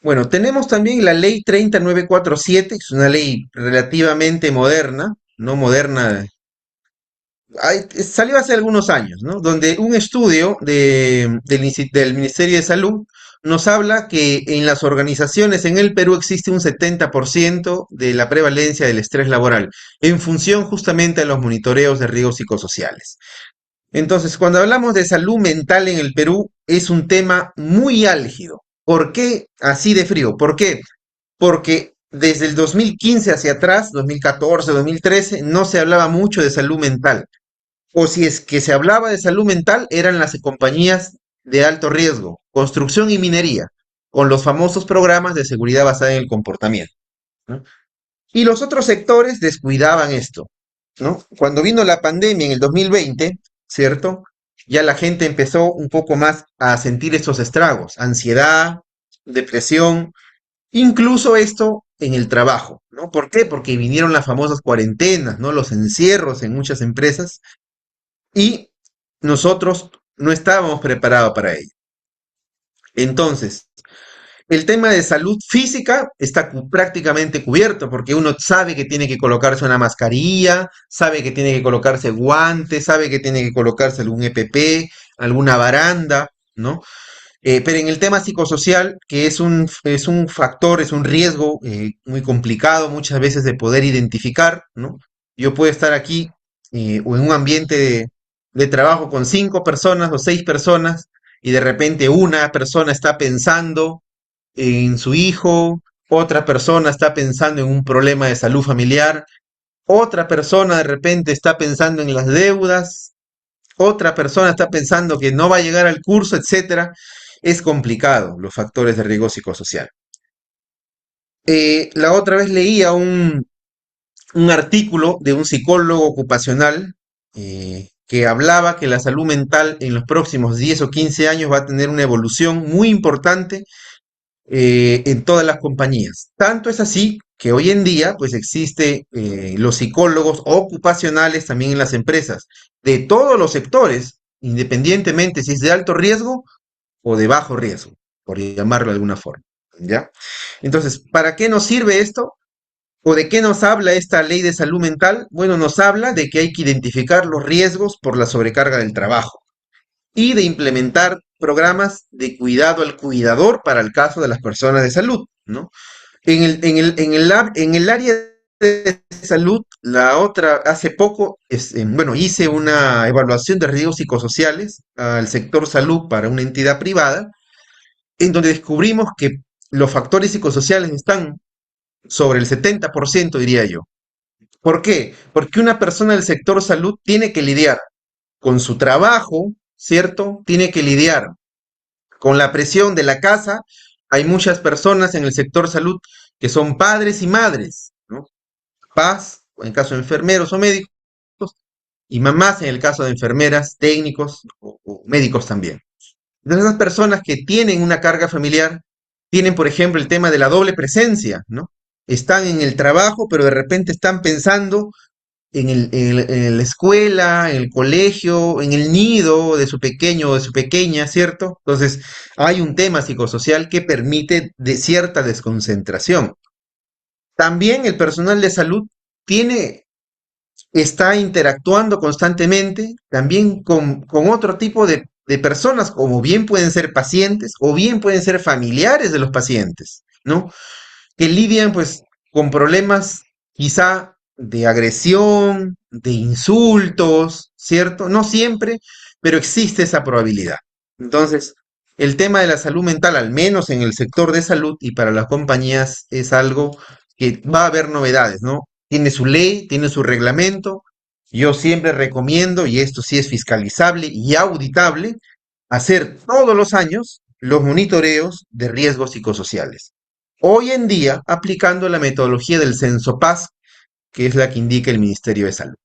Bueno, tenemos también la ley 30947, que es una ley relativamente moderna, no moderna, salió hace algunos años, ¿no? Donde un estudio del Ministerio de Salud nos habla que en las organizaciones en el Perú existe un 70% de la prevalencia del estrés laboral, en función justamente a los monitoreos de riesgos psicosociales. Entonces, cuando hablamos de salud mental en el Perú, es un tema muy álgido. ¿Por qué así de frío? ¿Por qué? Porque desde el 2015 hacia atrás, 2014, 2013, no se hablaba mucho de salud mental. O si es que se hablaba de salud mental, eran las compañías de alto riesgo, construcción y minería, con los famosos programas de seguridad basada en el comportamiento, ¿no? Y los otros sectores descuidaban esto, ¿no? Cuando vino la pandemia en el 2020, ¿cierto? Ya la gente empezó un poco más a sentir estos estragos: ansiedad, depresión, incluso esto en el trabajo, ¿no? ¿Por qué? Porque vinieron las famosas cuarentenas, ¿no? Los encierros en muchas empresas y nosotros no estábamos preparados para ello. Entonces, el tema de salud física está prácticamente cubierto porque uno sabe que tiene que colocarse una mascarilla, sabe que tiene que colocarse guantes, sabe que tiene que colocarse algún EPP, alguna baranda, ¿no? Pero en el tema psicosocial, que es un factor, es un riesgo muy complicado muchas veces de poder identificar, ¿no? Yo puedo estar aquí o en un ambiente de trabajo con 5 personas o 6 personas y de repente una persona está pensando en su hijo, otra persona está pensando en un problema de salud familiar, otra persona de repente está pensando en las deudas, otra persona está pensando que no va a llegar al curso, etcétera. Es complicado los factores de riesgo psicosocial. La otra vez leía un artículo de un psicólogo ocupacional que hablaba que la salud mental en los próximos 10 o 15 años va a tener una evolución muy importante en todas las compañías. Tanto es así que hoy en día pues existe los psicólogos ocupacionales también en las empresas de todos los sectores, independientemente si es de alto riesgo o de bajo riesgo, por llamarlo de alguna forma, ¿ya? Entonces, ¿para qué nos sirve esto? ¿O de qué nos habla esta ley de salud mental? Bueno, nos habla de que hay que identificar los riesgos por la sobrecarga del trabajo y de implementar programas de cuidado al cuidador para el caso de las personas de salud, ¿no? En el área de salud, hace poco, bueno, hice una evaluación de riesgos psicosociales al sector salud para una entidad privada, en donde descubrimos que los factores psicosociales están sobre el 70%, diría yo. ¿Por qué? Porque una persona del sector salud tiene que lidiar con su trabajo, ¿cierto? Tiene que lidiar con la presión de la casa. Hay muchas personas en el sector salud que son padres y madres, ¿no? Papás, en caso de enfermeros o médicos, y mamás en el caso de enfermeras, técnicos o médicos también. Entonces, esas personas que tienen una carga familiar tienen, por ejemplo, el tema de la doble presencia, ¿no? Están en el trabajo, pero de repente están pensando en la escuela, en el colegio, en el nido de su pequeño o de su pequeña, ¿cierto? Entonces, hay un tema psicosocial que permite de cierta desconcentración. También el personal de salud tiene, está interactuando constantemente también con otro tipo de personas, como bien pueden ser pacientes o bien pueden ser familiares de los pacientes, ¿no? Que lidian pues con problemas quizá de agresión, de insultos, ¿cierto? No siempre, pero existe esa probabilidad. Entonces, el tema de la salud mental, al menos en el sector de salud y para las compañías, es algo que va a haber novedades, ¿no? Tiene su ley, tiene su reglamento. Yo siempre recomiendo, y esto sí es fiscalizable y auditable, hacer todos los años los monitoreos de riesgos psicosociales. Hoy en día, aplicando la metodología del Censo Paz, que es la que indica el Ministerio de Salud.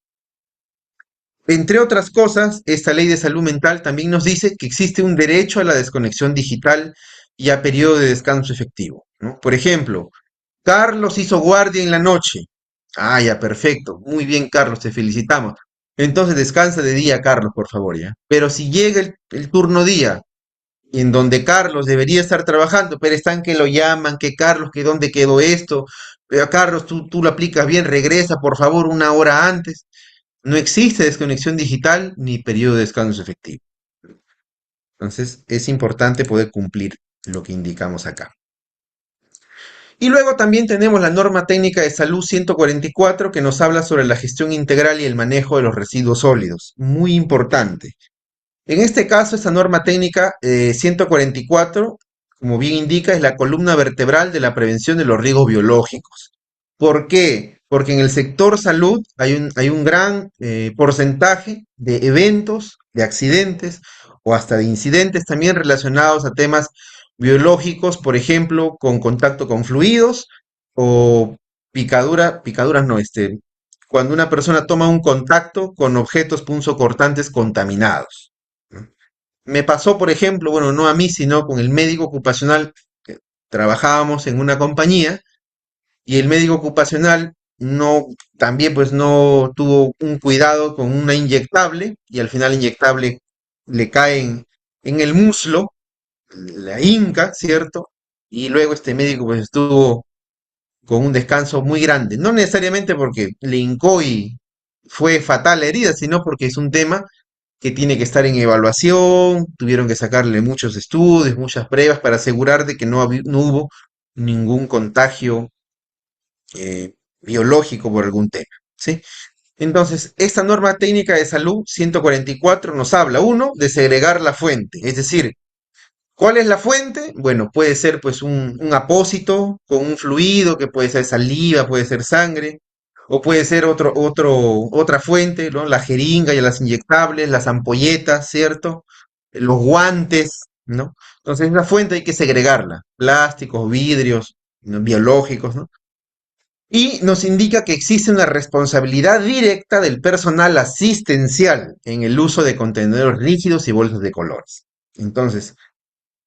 Entre otras cosas, esta ley de salud mental también nos dice que existe un derecho a la desconexión digital y a periodo de descanso efectivo, ¿no? Por ejemplo, Carlos hizo guardia en la noche. Ah, ya, perfecto. Muy bien, Carlos, te felicitamos. Entonces descansa de día, Carlos, por favor, ya. Pero si llega el turno día en donde Carlos debería estar trabajando, pero están que lo llaman, que Carlos, que dónde quedó esto, pero Carlos, tú lo aplicas bien, regresa por favor una hora antes. No existe desconexión digital ni periodo de descanso efectivo. Entonces es importante poder cumplir lo que indicamos acá. Y luego también tenemos la norma técnica de salud 144 que nos habla sobre la gestión integral y el manejo de los residuos sólidos. Muy importante. En este caso, esta norma técnica 144, como bien indica, es la columna vertebral de la prevención de los riesgos biológicos. ¿Por qué? Porque en el sector salud hay un gran porcentaje de eventos, de accidentes o hasta de incidentes también relacionados a temas biológicos, por ejemplo, con contacto con fluidos o picaduras no, cuando una persona toma un contacto con objetos punzocortantes contaminados. Me pasó, por ejemplo, bueno, no a mí, sino con el médico ocupacional, que trabajábamos en una compañía, y el médico ocupacional no, también pues no tuvo un cuidado con una inyectable, y al final la inyectable le cae en el muslo, la hinca, ¿cierto? Y luego este médico pues estuvo con un descanso muy grande, no necesariamente porque le hincó y fue fatal la herida, sino porque es un tema que tiene que estar en evaluación, tuvieron que sacarle muchos estudios, muchas pruebas para asegurar de que no hubo ningún contagio biológico por algún tema, ¿sí? Entonces, esta norma técnica de salud 144 nos habla, uno, de segregar la fuente, es decir, ¿cuál es la fuente? Bueno, puede ser pues un apósito con un fluido, que puede ser saliva, puede ser sangre, o puede ser otra fuente, ¿no? La jeringa y las inyectables, las ampolletas, ¿cierto? Los guantes, ¿no? Entonces, esa fuente hay que segregarla, plásticos, vidrios, ¿no? Biológicos, ¿no? Y nos indica que existe una responsabilidad directa del personal asistencial en el uso de contenedores rígidos y bolsas de colores. Entonces,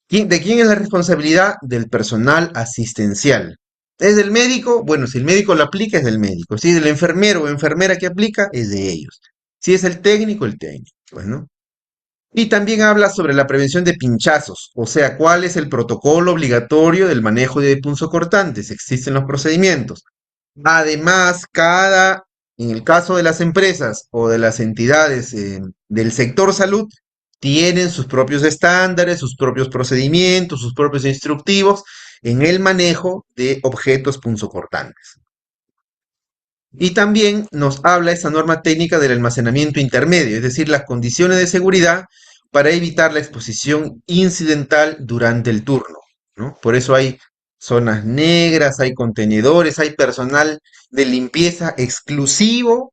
¿de quién es la responsabilidad? Del personal asistencial. ¿Es del médico? Bueno, si el médico lo aplica, es del médico. Si es del enfermero o enfermera que aplica, es de ellos. Si es el técnico, el técnico. Pues, ¿no? Y también habla sobre la prevención de pinchazos, o sea, cuál es el protocolo obligatorio del manejo de punzocortantes. Existen los procedimientos. Además, en el caso de las empresas o de las entidades del sector salud, tienen sus propios estándares, sus propios procedimientos, sus propios instructivos en el manejo de objetos punzocortantes. Y también nos habla esta norma técnica del almacenamiento intermedio, es decir, las condiciones de seguridad para evitar la exposición incidental durante el turno, ¿no? Por eso hay zonas negras, hay contenedores, hay personal de limpieza exclusivo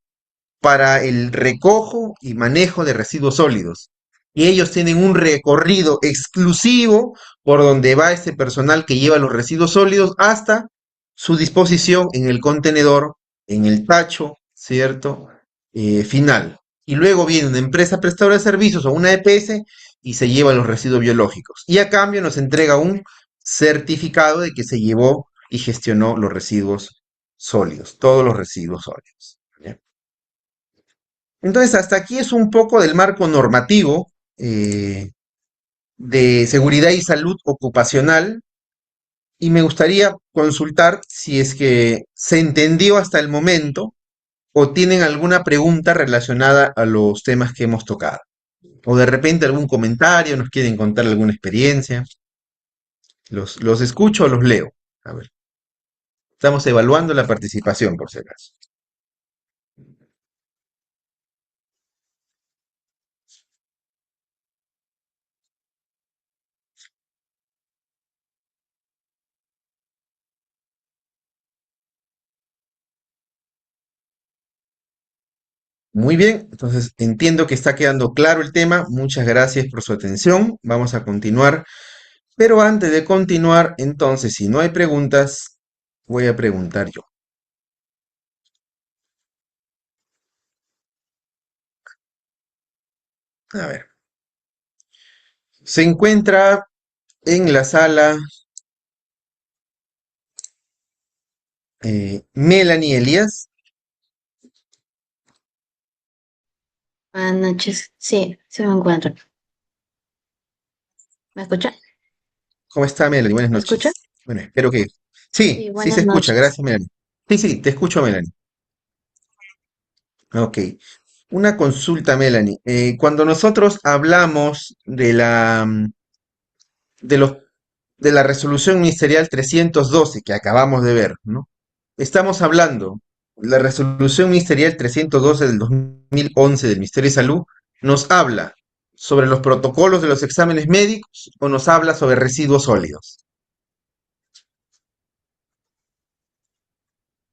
para el recojo y manejo de residuos sólidos. Y ellos tienen un recorrido exclusivo por donde va ese personal que lleva los residuos sólidos hasta su disposición en el contenedor, en el tacho, ¿cierto? Final. Y luego viene una empresa prestadora de servicios o una EPS y se lleva los residuos biológicos. Y a cambio nos entrega un certificado de que se llevó y gestionó los residuos sólidos, todos los residuos sólidos. ¿Ya? Entonces, hasta aquí es un poco del marco normativo de seguridad y salud ocupacional y me gustaría consultar si es que se entendió hasta el momento o tienen alguna pregunta relacionada a los temas que hemos tocado. O de repente algún comentario, nos quieren contar alguna experiencia. Los escucho o los leo. A ver, estamos evaluando la participación por si acaso. Muy bien, entonces entiendo que está quedando claro el tema. Muchas gracias por su atención. Vamos a continuar. Pero antes de continuar, entonces, si no hay preguntas, voy a preguntar yo. A ver, se encuentra en la sala Melanie Elías. Buenas noches. Sí, sí me encuentro. ¿Me escucha? ¿Cómo está Melanie? Buenas ¿Me escucha? noches. Bueno, espero que... Sí, Sí, sí se buenas escucha. noches. Gracias, Melanie. Sí, sí, te escucho, Melanie. Ok. Una consulta, Melanie. Cuando nosotros hablamos de los, de la resolución ministerial 312 que acabamos de ver, ¿no? Estamos hablando, la resolución ministerial 312 del 2011 del Ministerio de Salud nos habla sobre los protocolos de los exámenes médicos o nos habla sobre residuos sólidos.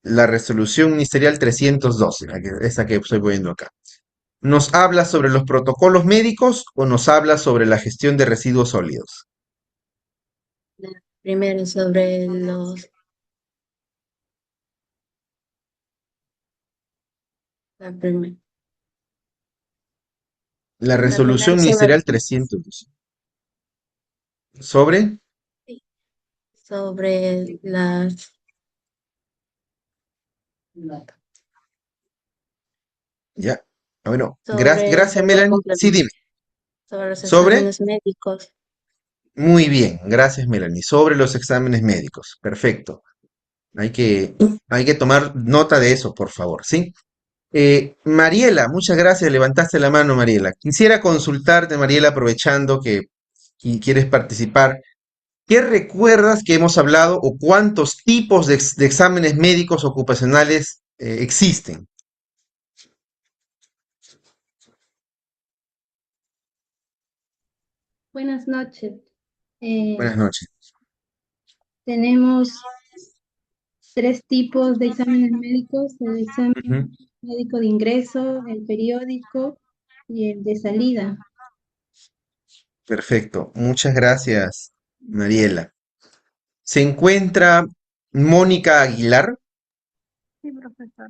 La resolución ministerial 312, esa que estoy poniendo acá. ¿Nos habla sobre los protocolos médicos o nos habla sobre la gestión de residuos sólidos? Primero sobre los... La La primera resolución sobre, ministerial 312. ¿Sobre? sobre las... Ya. Bueno, Sobre, gracias, perdón, Melanie. Sí, complemento. dime. Sobre los ¿Sobre? exámenes médicos. Muy bien, gracias, Melanie. Sobre los exámenes médicos. Perfecto. Hay que, hay que tomar nota de eso, por favor, ¿sí? Mariela, muchas gracias. Levantaste la mano, Mariela. Quisiera consultarte, Mariela, aprovechando que quieres participar. ¿Qué recuerdas que hemos hablado o cuántos tipos de exámenes médicos ocupacionales existen? Buenas noches. Buenas noches. Tenemos tres tipos de exámenes médicos: el Ujú. examen médico de ingreso, el periódico y el de salida. Perfecto. Muchas gracias, Mariela. Se encuentra Mónica Aguilar. Sí, profesor.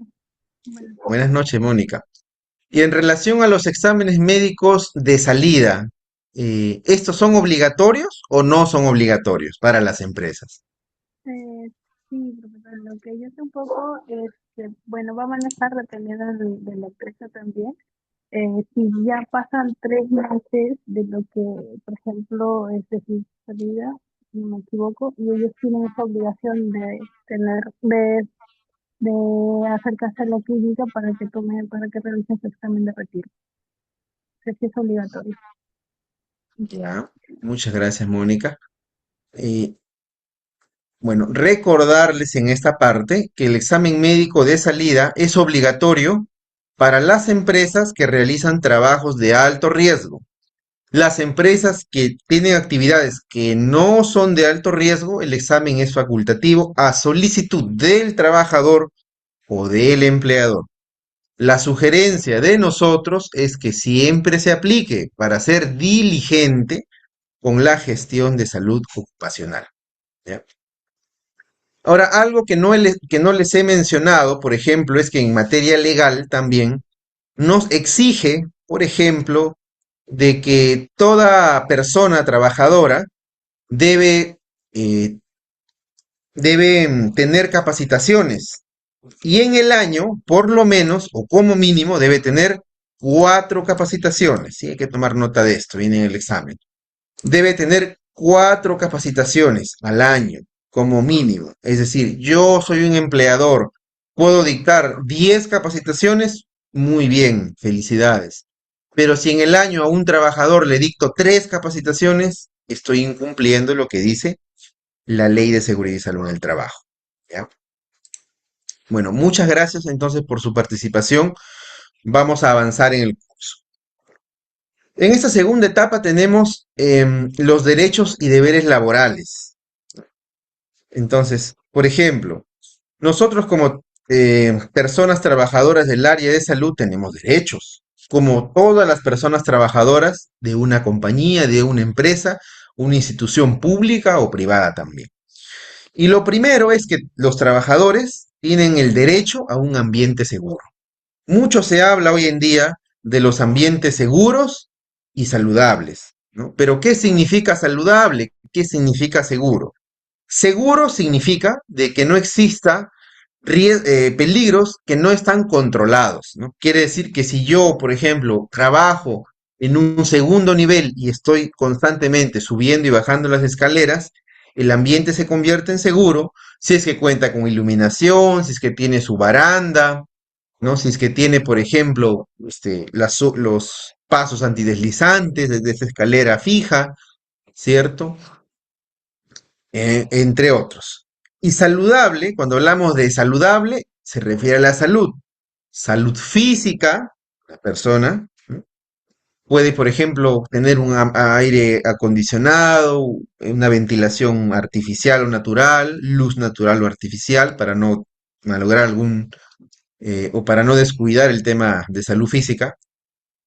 Bueno, Buenas noches, Mónica. Y en relación a los exámenes médicos de salida, ¿estos son obligatorios o no son obligatorios para las empresas? eh, sí, profesor, lo que yo sé un poco es que, bueno, va a manejar dependiendo de la empresa también. Si ya pasan 3 meses de lo que, por ejemplo, es decir, salida, si no me equivoco, y ellos tienen esa obligación de tener, de acercarse a la clínica para que realicen su examen de retiro. Sé que es obligatorio. Ya, muchas gracias, Mónica. Y bueno, recordarles en esta parte que el examen médico de salida es obligatorio para las empresas que realizan trabajos de alto riesgo. Las empresas que tienen actividades que no son de alto riesgo, el examen es facultativo a solicitud del trabajador o del empleador. La sugerencia de nosotros es que siempre se aplique para ser diligente con la gestión de salud ocupacional. ¿Ya? Ahora, algo que no les he mencionado, por ejemplo, es que en materia legal también nos exige, por ejemplo, de que toda persona trabajadora debe, eh, debe tener capacitaciones y en el año, por lo menos, o como mínimo, debe tener 4 capacitaciones. Sí, hay que tomar nota de esto, viene en el examen. Debe tener 4 capacitaciones al año, como mínimo. Es decir, yo soy un empleador, puedo dictar 10 capacitaciones, muy bien, felicidades. Pero si en el año a un trabajador le dicto 3 capacitaciones, estoy incumpliendo lo que dice la Ley de Seguridad y Salud en el Trabajo. ¿Ya? Bueno, muchas gracias entonces por su participación. Vamos a avanzar en el curso. En esta segunda etapa tenemos los derechos y deberes laborales. Entonces, por ejemplo, nosotros como personas trabajadoras del área de salud tenemos derechos, como todas las personas trabajadoras de una compañía, de una empresa, una institución pública o privada también. Y lo primero es que los trabajadores tienen el derecho a un ambiente seguro. Mucho se habla hoy en día de los ambientes seguros y saludables, ¿no? Pero ¿qué significa saludable? ¿Qué significa seguro? Seguro significa de que no exista peligros que no están controlados, ¿no? Quiere decir que si yo, por ejemplo, trabajo en un segundo nivel y estoy constantemente subiendo y bajando las escaleras, el ambiente se convierte en seguro si es que cuenta con iluminación, si es que tiene su baranda, ¿no? Si es que tiene, por ejemplo, los pasos antideslizantes desde esa escalera fija, ¿cierto? Entre otros. Y saludable, cuando hablamos de saludable, se refiere a la salud. Salud física, la persona, ¿no? Puede, por ejemplo, tener un aire acondicionado, una ventilación artificial o natural, luz natural o artificial, para no malograr o para no descuidar el tema de salud física.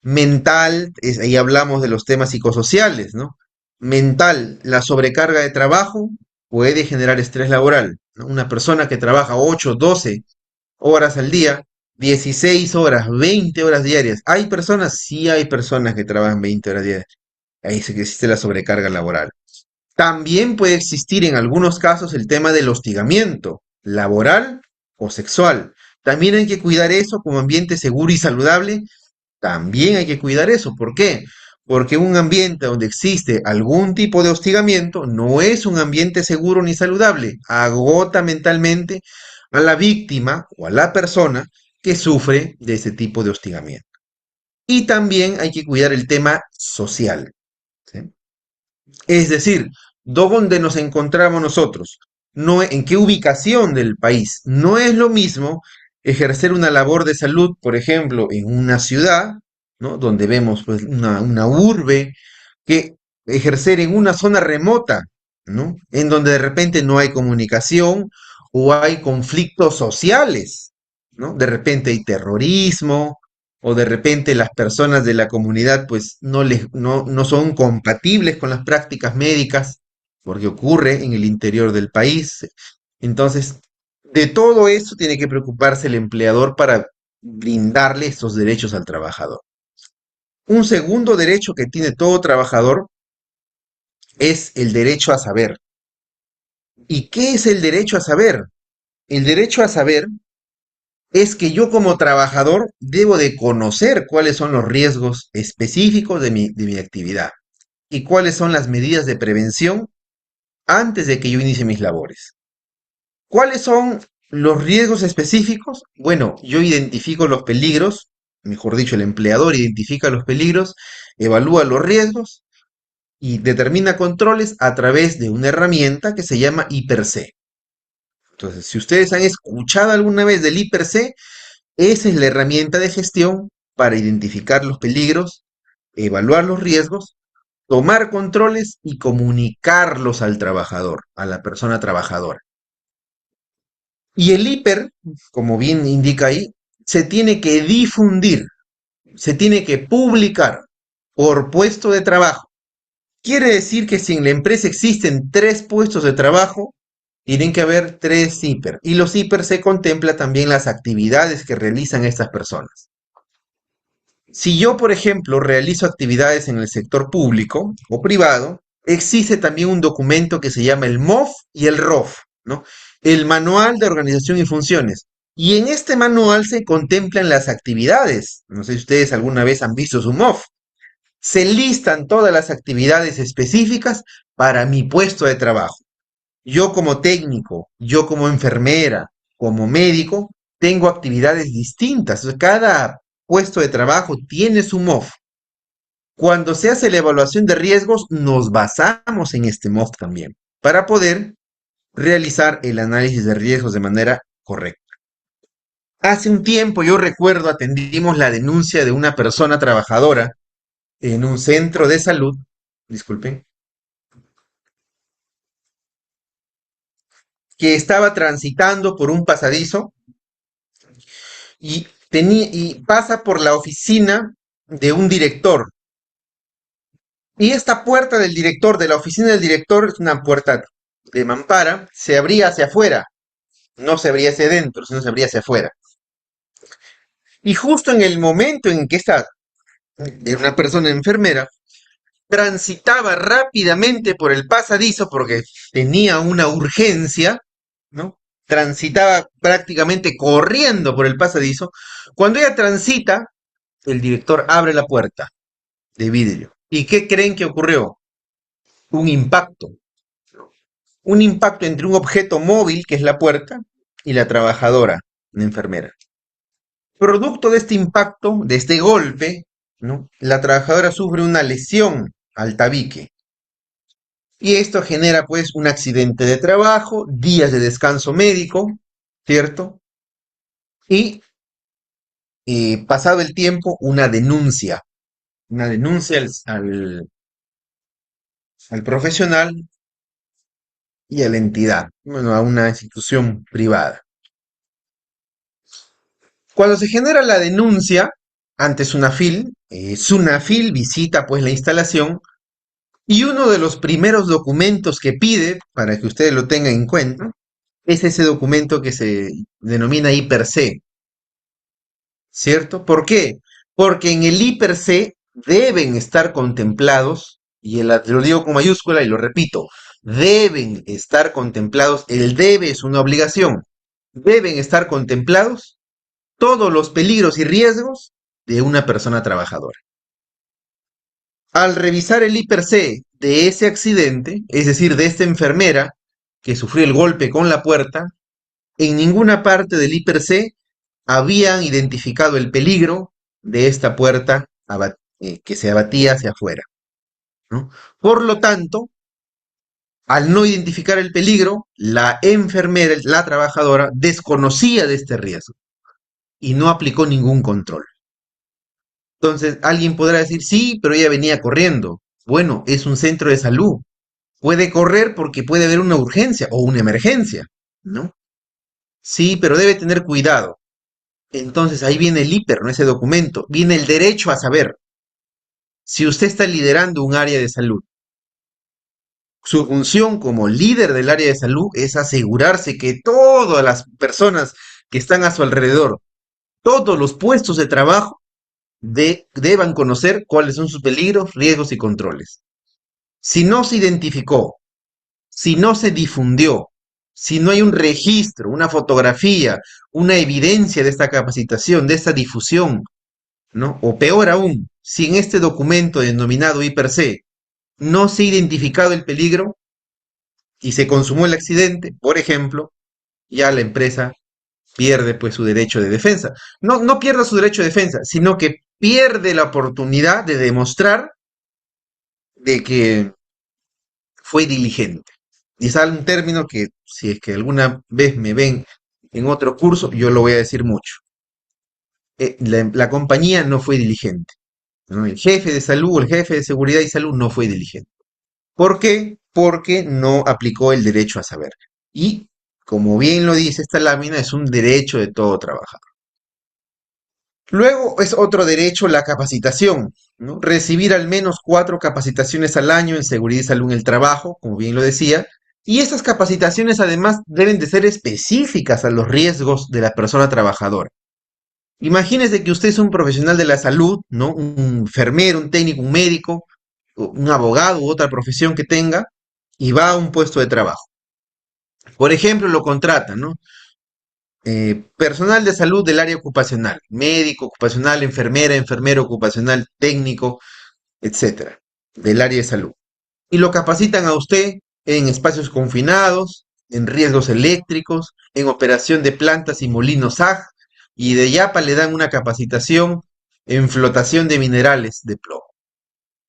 Mental, ahí hablamos de los temas psicosociales, ¿no? Mental, la sobrecarga de trabajo puede generar estrés laboral, ¿no? Una persona que trabaja 8, 12 horas al día, 16 horas, 20 horas diarias. ¿Hay personas? Sí hay personas que trabajan 20 horas diarias. Ahí sí que existe la sobrecarga laboral. También puede existir en algunos casos el tema del hostigamiento laboral o sexual. También hay que cuidar eso como ambiente seguro y saludable, también hay que cuidar eso. ¿Por qué? Porque un ambiente donde existe algún tipo de hostigamiento no es un ambiente seguro ni saludable. Agota mentalmente a la víctima o a la persona que sufre de ese tipo de hostigamiento. Y también hay que cuidar el tema social, ¿sí? Es decir, ¿dónde nos encontramos nosotros? No, ¿en qué ubicación del país? No es lo mismo ejercer una labor de salud, por ejemplo, en una ciudad, ¿no? Donde vemos pues, una urbe, que ejercer en una zona remota, ¿no? En donde de repente no hay comunicación o hay conflictos sociales, ¿no? De repente hay terrorismo, o de repente las personas de la comunidad pues no son compatibles con las prácticas médicas, porque ocurre en el interior del país. Entonces, de todo eso tiene que preocuparse el empleador para brindarle estos derechos al trabajador. Un segundo derecho que tiene todo trabajador es el derecho a saber. ¿Y qué es el derecho a saber? El derecho a saber es que yo como trabajador debo de conocer cuáles son los riesgos específicos de mi actividad y cuáles son las medidas de prevención antes de que yo inicie mis labores. ¿Cuáles son los riesgos específicos? Bueno, yo identifico los peligros, mejor dicho, el empleador identifica los peligros, evalúa los riesgos y determina controles a través de una herramienta que se llama IPER-C. Entonces, si ustedes han escuchado alguna vez del IPER-C, esa es la herramienta de gestión para identificar los peligros, evaluar los riesgos, tomar controles y comunicarlos al trabajador, a la persona trabajadora. Y el hiper, como bien indica ahí, se tiene que difundir, se tiene que publicar por puesto de trabajo. Quiere decir que si en la empresa existen 3 puestos de trabajo, tienen que haber 3 hiper. Y los hiper se contempla también las actividades que realizan estas personas. Si yo, por ejemplo, realizo actividades en el sector público o privado, existe también un documento que se llama el MOF y el ROF, ¿no? El Manual de Organización y Funciones. Y en este manual se contemplan las actividades. No sé si ustedes alguna vez han visto su MOF. Se listan todas las actividades específicas para mi puesto de trabajo. Yo como técnico, yo como enfermera, como médico, tengo actividades distintas. Cada puesto de trabajo tiene su MOF. Cuando se hace la evaluación de riesgos, nos basamos en este MOF también para poder realizar el análisis de riesgos de manera correcta. Hace un tiempo, yo recuerdo, atendimos la denuncia de una persona trabajadora en un centro de salud, disculpen, que estaba transitando por un pasadizo y pasa por la oficina de un director. Y esta puerta del director, de la oficina del director, es una puerta de mampara, se abría hacia afuera, no se abría hacia adentro, sino se abría hacia afuera. Y justo en el momento en que una persona enfermera transitaba rápidamente por el pasadizo porque tenía una urgencia, ¿no? Transitaba prácticamente corriendo por el pasadizo. Cuando ella transita, el director abre la puerta de vidrio. ¿Y qué creen que ocurrió? Un impacto. Un impacto entre un objeto móvil, que es la puerta, y la trabajadora, una enfermera. Producto de este impacto, de este golpe, ¿no? La trabajadora sufre una lesión al tabique. Y esto genera pues un accidente de trabajo, días de descanso médico, ¿cierto? Y pasado el tiempo, una denuncia al profesional y a la entidad, bueno, a una institución privada. Cuando se genera la denuncia ante Sunafil, Sunafil visita pues la instalación y uno de los primeros documentos que pide, para que ustedes lo tengan en cuenta, es ese documento que se denomina IPER-C, ¿cierto? ¿Por qué? Porque en el IPER-C deben estar contemplados, y lo digo con mayúscula y lo repito, deben estar contemplados, el debe es una obligación, deben estar contemplados todos los peligros y riesgos de una persona trabajadora. Al revisar el IPER-C de ese accidente, es decir, de esta enfermera que sufrió el golpe con la puerta, en ninguna parte del IPER-C habían identificado el peligro de esta puerta que se abatía hacia afuera, ¿no? Por lo tanto, al no identificar el peligro, la enfermera, la trabajadora, desconocía de este riesgo y no aplicó ningún control. Entonces, alguien podrá decir, sí, pero ella venía corriendo. Bueno, es un centro de salud. Puede correr porque puede haber una urgencia o una emergencia, ¿no? Sí, pero debe tener cuidado. Entonces ahí viene el hiper, ¿no? Ese documento. Viene el derecho a saber. Si usted está liderando un área de salud, su función como líder del área de salud es asegurarse que todas las personas que están a su alrededor, todos los puestos de trabajo, deban conocer cuáles son sus peligros, riesgos y controles. Si no se identificó, si no se difundió, si no hay un registro, una fotografía, una evidencia de esta capacitación, de esta difusión, ¿no? O peor aún, si en este documento denominado IPER-C no se ha identificado el peligro y se consumó el accidente, por ejemplo, ya la empresa pierde pues su derecho de defensa. No pierde su derecho de defensa, sino que pierde la oportunidad de demostrar de que fue diligente. Y es un término que, si es que alguna vez me ven en otro curso, yo lo voy a decir mucho. La compañía no fue diligente, ¿no? El jefe de salud, el jefe de seguridad y salud no fue diligente. ¿Por qué? Porque no aplicó el derecho a saber. Y, como bien lo dice esta lámina, es un derecho de todo trabajador. Luego es otro derecho la capacitación, ¿no? Recibir al menos 4 capacitaciones al año en seguridad y salud en el trabajo, como bien lo decía, y estas capacitaciones además deben de ser específicas a los riesgos de la persona trabajadora. Imagínese que usted es un profesional de la salud, ¿no? Un enfermero, un técnico, un médico, un abogado u otra profesión que tenga, y va a un puesto de trabajo. Por ejemplo, lo contratan, ¿no? Personal de salud del área ocupacional, médico ocupacional, enfermera, enfermero ocupacional, técnico, etcétera, del área de salud. Y lo capacitan a usted en espacios confinados, en riesgos eléctricos, en operación de plantas y molinos AG, y de Yapa le dan una capacitación en flotación de minerales de plomo.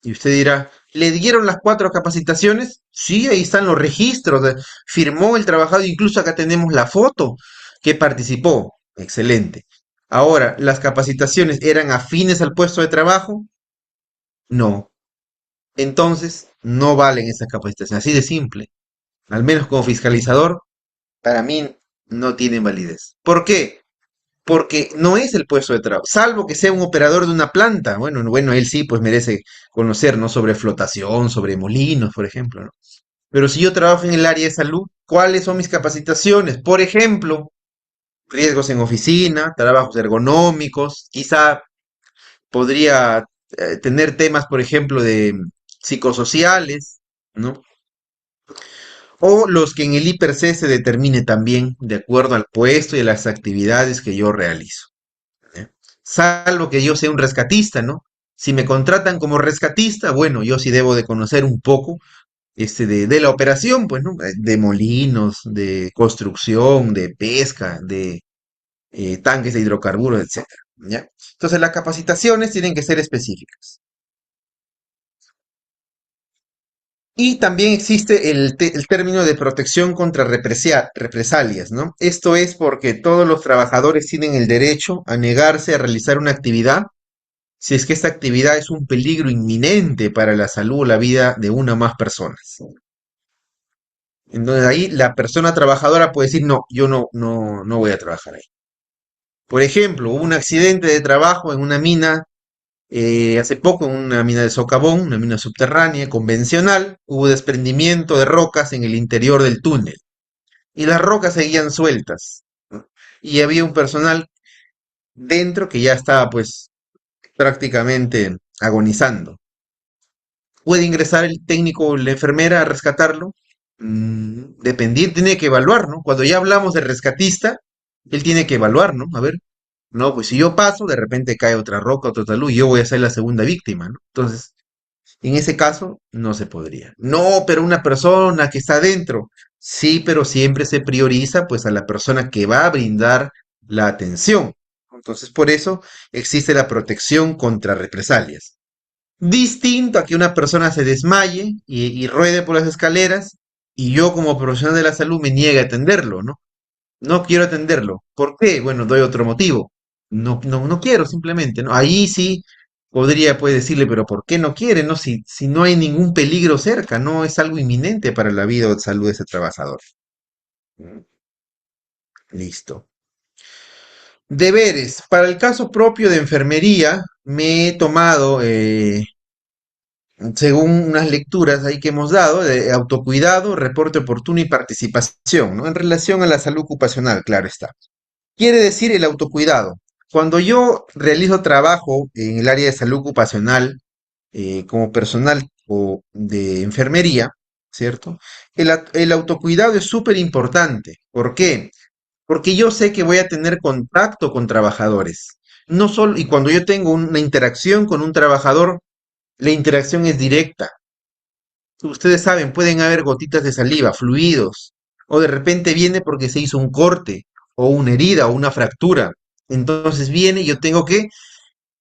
Y usted dirá, ¿le dieron las 4 capacitaciones? Sí, ahí están los registros, firmó el trabajador, incluso acá tenemos la foto que participó. Excelente. Ahora, ¿las capacitaciones eran afines al puesto de trabajo? No. Entonces, no valen esas capacitaciones, así de simple. Al menos como fiscalizador, para mí no tienen validez. ¿Por qué? Porque no es el puesto de trabajo, salvo que sea un operador de una planta. Bueno, él sí, pues merece conocer, ¿no? Sobre flotación, sobre molinos, por ejemplo, ¿no? Pero si yo trabajo en el área de salud, ¿cuáles son mis capacitaciones? Por ejemplo, riesgos en oficina, trabajos ergonómicos, quizá podría tener temas, por ejemplo, de psicosociales, ¿no? O los que en el IPRC se determine también de acuerdo al puesto y a las actividades que yo realizo. ¿Eh? Salvo que yo sea un rescatista, ¿no? Si me contratan como rescatista, bueno, yo sí debo de conocer un poco de la operación, pues, ¿no? De molinos, de construcción, de pesca, de tanques de hidrocarburos, etcétera, ¿ya? Entonces las capacitaciones tienen que ser específicas. Y también existe el término de protección contra represalias, ¿no? Esto es porque todos los trabajadores tienen el derecho a negarse a realizar una actividad si es que esta actividad es un peligro inminente para la salud o la vida de una o más personas. Entonces ahí la persona trabajadora puede decir, no, yo no voy a trabajar ahí. Por ejemplo, hubo un accidente de trabajo en una mina hace poco, en una mina de socavón, una mina subterránea convencional, hubo desprendimiento de rocas en el interior del túnel y las rocas seguían sueltas, ¿no? Y había un personal dentro que ya estaba pues prácticamente agonizando. ¿Puede ingresar el técnico o la enfermera a rescatarlo? Dependiente, tiene que evaluar, ¿no? Cuando ya hablamos de rescatista, él tiene que evaluar, ¿no? A ver, no, pues si yo paso, de repente cae otra roca, otro talud, y yo voy a ser la segunda víctima, ¿no? Entonces, en ese caso, no se podría. No, pero una persona que está adentro, sí, pero siempre se prioriza, pues, a la persona que va a brindar la atención. Entonces, por eso existe la protección contra represalias. Distinto a que una persona se desmaye y ruede por las escaleras y yo como profesional de la salud me niegue a atenderlo, ¿no? No quiero atenderlo. ¿Por qué? Bueno, doy otro motivo. No quiero simplemente, ¿no? Ahí sí podría pues decirle, pero ¿por qué no quiere? ¿No? Si no hay ningún peligro cerca, no es algo inminente para la vida o salud de ese trabajador. Mm, Listo. Deberes. Para el caso propio de enfermería, me he tomado según unas lecturas ahí que hemos dado, de autocuidado, reporte oportuno y participación, ¿no? En relación a la salud ocupacional, claro está. Quiere decir el autocuidado. Cuando yo realizo trabajo en el área de salud ocupacional, como personal o de enfermería, ¿cierto? El autocuidado es súper importante. ¿Por qué? Porque yo sé que voy a tener contacto con trabajadores. No solo, y cuando yo tengo una interacción con un trabajador, la interacción es directa. Ustedes saben, pueden haber gotitas de saliva, fluidos, o de repente viene porque se hizo un corte, o una herida, o una fractura. Entonces viene y yo tengo que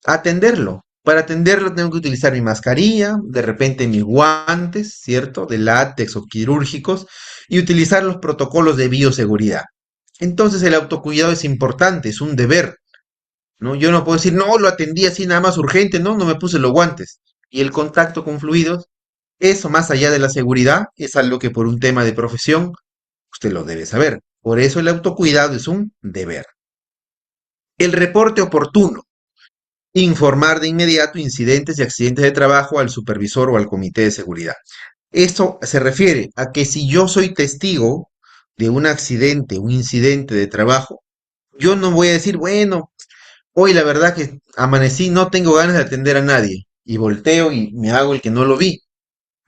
atenderlo Para atenderlo tengo que utilizar mi mascarilla, de repente mis guantes, ¿cierto? De látex o quirúrgicos, y utilizar los protocolos de bioseguridad. Entonces el autocuidado es importante, es un deber, ¿no? Yo no puedo decir, no, lo atendí así nada más urgente, no, no me puse los guantes. Y el contacto con fluidos, eso más allá de la seguridad, es algo que por un tema de profesión usted lo debe saber. Por eso el autocuidado es un deber. El reporte oportuno. Informar de inmediato incidentes y accidentes de trabajo al supervisor o al comité de seguridad. Esto se refiere a que si yo soy testigo de un accidente, un incidente de trabajo, yo no voy a decir, bueno, hoy la verdad que amanecí, no tengo ganas de atender a nadie y volteo y me hago el que no lo vi.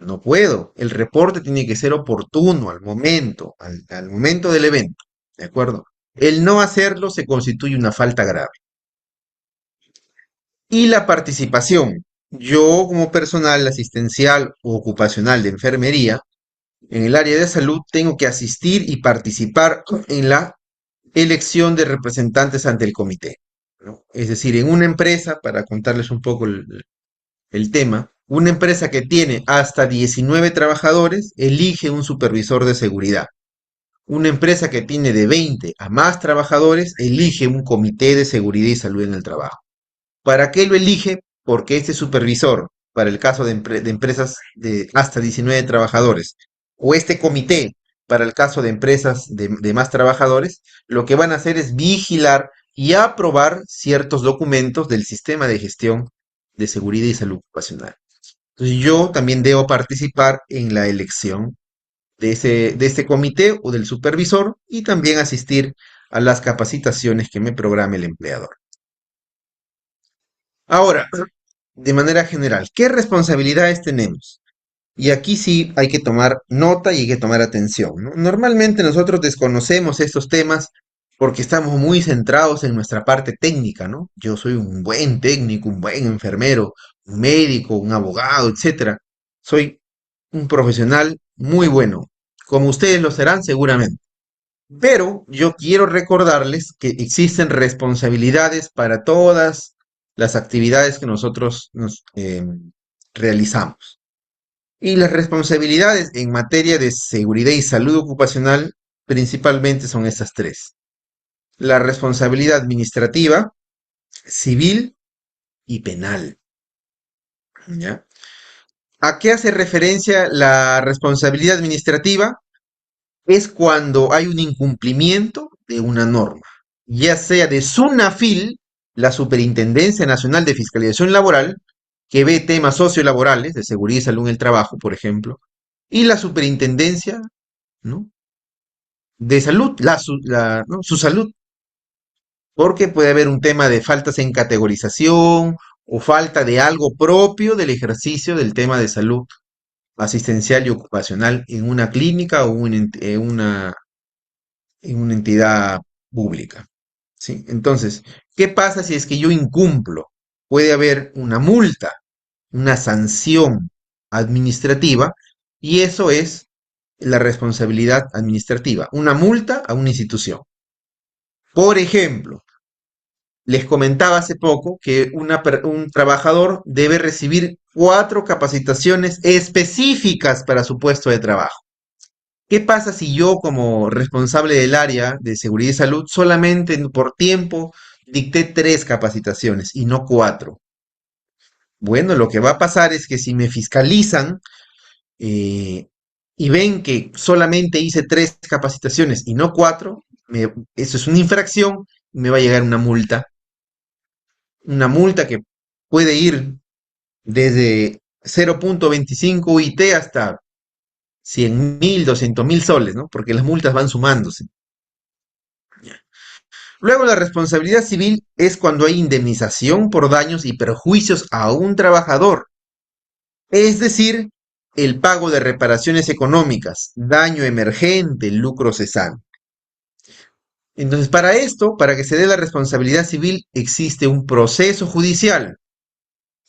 No puedo. El reporte tiene que ser oportuno, al momento del evento. ¿De acuerdo? El no hacerlo se constituye una falta grave. Y la participación. Yo como personal asistencial o ocupacional de enfermería, en el área de salud, tengo que asistir y participar en la elección de representantes ante el comité, ¿no? Es decir, en una empresa, para contarles un poco el tema, una empresa que tiene hasta 19 trabajadores elige un supervisor de seguridad. Una empresa que tiene de 20 a más trabajadores elige un comité de seguridad y salud en el trabajo. ¿Para qué lo elige? Porque este supervisor, para el caso de empresas de hasta 19 trabajadores, o este comité, para el caso de empresas de más trabajadores, lo que van a hacer es vigilar y aprobar ciertos documentos del sistema de gestión de seguridad y salud ocupacional. Entonces yo también debo participar en la elección de este comité o del supervisor y también asistir a las capacitaciones que me programe el empleador. Ahora, de manera general, ¿qué responsabilidades tenemos? Y aquí sí hay que tomar nota y hay que tomar atención, ¿no? Normalmente nosotros desconocemos estos temas porque estamos muy centrados en nuestra parte técnica, ¿no? Yo soy un buen técnico, un buen enfermero, un médico, un abogado, etcétera. Soy un profesional muy bueno, como ustedes lo serán seguramente. Pero yo quiero recordarles que existen responsabilidades para todas las actividades que nosotros realizamos. Y las responsabilidades en materia de seguridad y salud ocupacional principalmente son estas tres. La responsabilidad administrativa, civil y penal. ¿Ya? ¿A qué hace referencia la responsabilidad administrativa? Es cuando hay un incumplimiento de una norma, ya sea de SUNAFIL, la Superintendencia Nacional de Fiscalización Laboral, que ve temas sociolaborales, de seguridad y salud en el trabajo, por ejemplo, y la Superintendencia, ¿no?, de Salud, ¿no?, su salud, porque puede haber un tema de faltas en categorización o falta de algo propio del ejercicio del tema de salud asistencial y ocupacional en una clínica o en una entidad pública, ¿sí? Entonces, ¿qué pasa si es que yo incumplo? Puede haber una multa, una sanción administrativa, y eso es la responsabilidad administrativa, una multa a una institución. Por ejemplo, les comentaba hace poco que un trabajador debe recibir 4 capacitaciones específicas para su puesto de trabajo. ¿Qué pasa si yo, como responsable del área de seguridad y salud, solamente por tiempo dicté 3 capacitaciones y no 4? Bueno, lo que va a pasar es que si me fiscalizan eh, y ven que solamente hice 3 capacitaciones y no 4, eso es una infracción, me va a llegar una multa que puede ir desde 0.25 UIT hasta 100.000, 200.000 soles, ¿no? Porque las multas van sumándose. Luego, la responsabilidad civil es cuando hay indemnización por daños y perjuicios a un trabajador, es decir, el pago de reparaciones económicas, daño emergente, lucro cesante. Entonces, para esto, para que se dé la responsabilidad civil, existe un proceso judicial.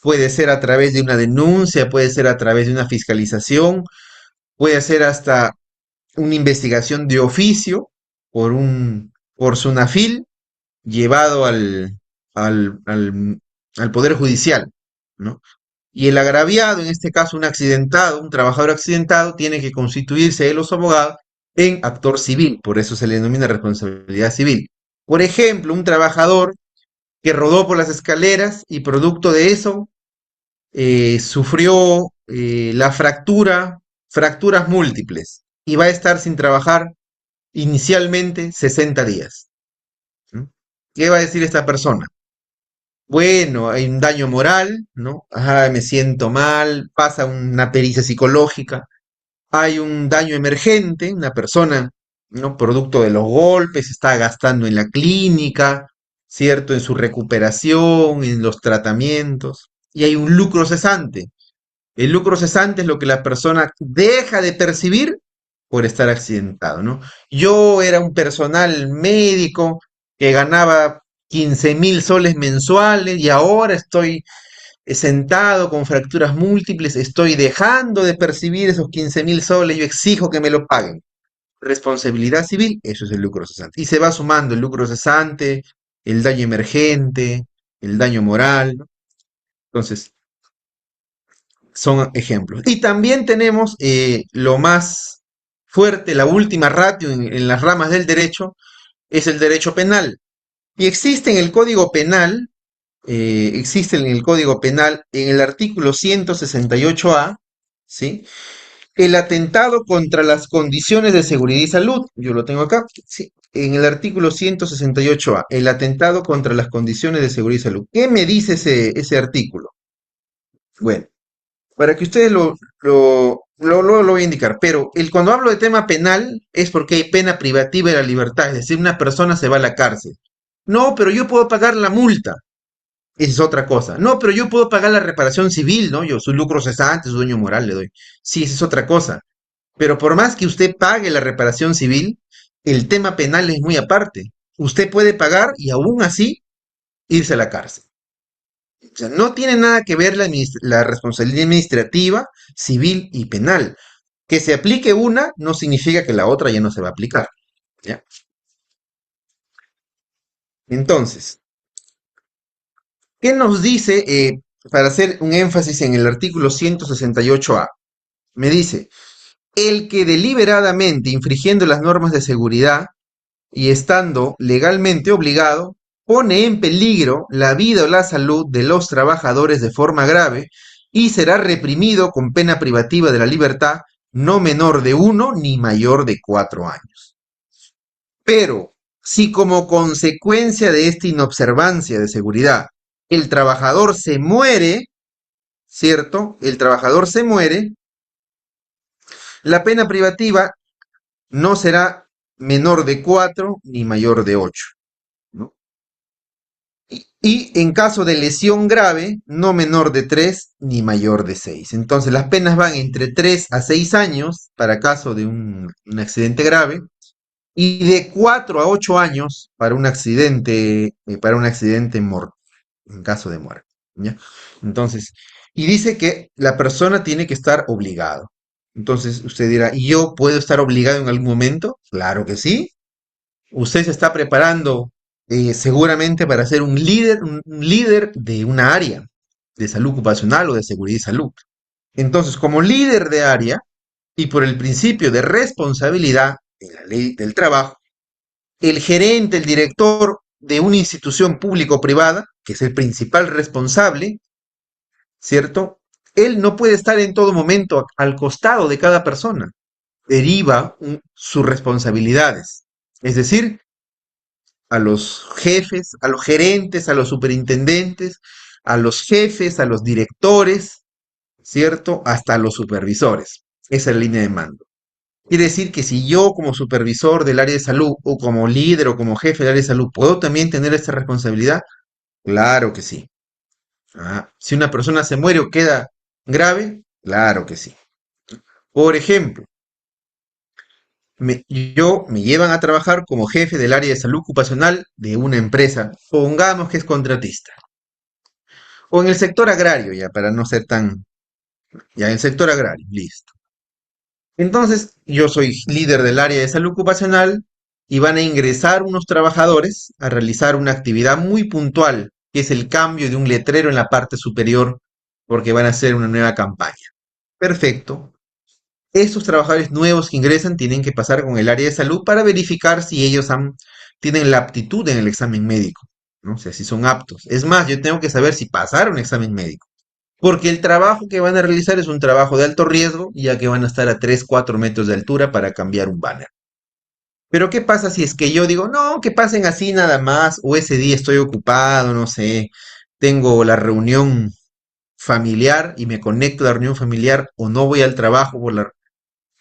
Puede ser a través de una denuncia, puede ser a través de una fiscalización, puede ser hasta una investigación de oficio por SUNAFIL llevado al Poder Judicial. ¿no? Y el agraviado, en este caso un accidentado, un trabajador accidentado, tiene que constituirse de los abogados en actor civil, por eso se le denomina responsabilidad civil. Por ejemplo, un trabajador que rodó por las escaleras y producto de eso sufrió fracturas múltiples y va a estar sin trabajar inicialmente 60 días. ¿No? ¿Qué va a decir esta persona? Bueno, hay un daño moral, ¿no? Ajá, me siento mal, pasa una pericia psicológica, hay un daño emergente, una persona, ¿no? Producto de los golpes, está gastando en la clínica, ¿cierto? En su recuperación, en los tratamientos, y hay un lucro cesante. El lucro cesante es lo que la persona deja de percibir por estar accidentado, ¿no? Yo era un personal médico que ganaba 15.000 soles mensuales y ahora estoy sentado con fracturas múltiples, estoy dejando de percibir esos 15.000 soles, yo exijo que me lo paguen. Responsabilidad civil, eso es el lucro cesante. Y se va sumando el lucro cesante, el daño emergente, el daño moral, ¿no? Entonces, son ejemplos. Y también tenemos lo más fuerte, la última ratio en las ramas del derecho, es el derecho penal. Y existe en el Código Penal, en el artículo 168A, ¿sí? El atentado contra las condiciones de seguridad y salud, yo lo tengo acá, ¿sí? En el artículo 168A, el atentado contra las condiciones de seguridad y salud. ¿Qué me dice ese artículo? Bueno, para que ustedes lo voy a indicar, pero cuando hablo de tema penal es porque hay pena privativa de la libertad, es decir, una persona se va a la cárcel. No, pero yo puedo pagar la multa. Esa es otra cosa. No, pero yo puedo pagar la reparación civil, ¿no? Yo, su lucro cesante, su dueño moral le doy. Sí, esa es otra cosa. Pero por más que usted pague la reparación civil, el tema penal es muy aparte. Usted puede pagar y aún así irse a la cárcel. O sea, no tiene nada que ver la responsabilidad administrativa, civil y penal. Que se aplique una no significa que la otra ya no se va a aplicar. ¿Ya? Entonces, ¿qué nos dice, para hacer un énfasis en el artículo 168A? Me dice, el que deliberadamente infringiendo las normas de seguridad y estando legalmente obligado, pone en peligro la vida o la salud de los trabajadores de forma grave y será reprimido con pena privativa de la libertad no menor de 1 ni mayor de 4 años. Pero si como consecuencia de esta inobservancia de seguridad el trabajador se muere, ¿cierto? El trabajador se muere, la pena privativa no será menor de 4 ni mayor de 8, ¿no? Y en caso de lesión grave, no menor de 3 ni mayor de 6. Entonces las penas van entre 3 a 6 años para caso de un accidente grave y de 4 a 8 años para un accidente mortal, en caso de muerte. ¿Ya? Entonces, y dice que la persona tiene que estar obligado. Entonces usted dirá, ¿y yo puedo estar obligado en algún momento? Claro que sí. Usted se está preparando seguramente para ser un líder de una área de salud ocupacional o de seguridad y salud. Entonces, como líder de área y por el principio de responsabilidad en la ley del trabajo, el gerente, el director de una institución pública o privada, que es el principal responsable, ¿cierto? Él no puede estar en todo momento al costado de cada persona. Deriva sus responsabilidades. Es decir, a los jefes, a los gerentes, a los superintendentes, a los jefes, a los directores, ¿cierto? Hasta a los supervisores. Esa es la línea de mando. Quiere decir que si yo como supervisor del área de salud o como líder o como jefe del área de salud puedo también tener esta responsabilidad, claro que sí. Si una persona se muere o queda grave, claro que sí. Por ejemplo, me llevan a trabajar como jefe del área de salud ocupacional de una empresa, pongamos que es contratista, o en el sector agrario, ya para no ser tan, ya en el sector agrario, listo. Entonces, yo soy líder del área de salud ocupacional y van a ingresar unos trabajadores a realizar una actividad muy puntual, que es el cambio de un letrero en la parte superior porque van a hacer una nueva campaña. Perfecto. Estos trabajadores nuevos que ingresan tienen que pasar con el área de salud para verificar si ellos tienen la aptitud en el examen médico, ¿no? O sea, si son aptos. Es más, yo tengo que saber si pasaron un examen médico, porque el trabajo que van a realizar es un trabajo de alto riesgo, ya que van a estar a 3, 4 metros de altura para cambiar un banner. Pero ¿qué pasa si es que yo digo, no, que pasen así nada más, o ese día estoy ocupado, no sé, tengo la reunión familiar y me conecto a la reunión familiar, o no voy al trabajo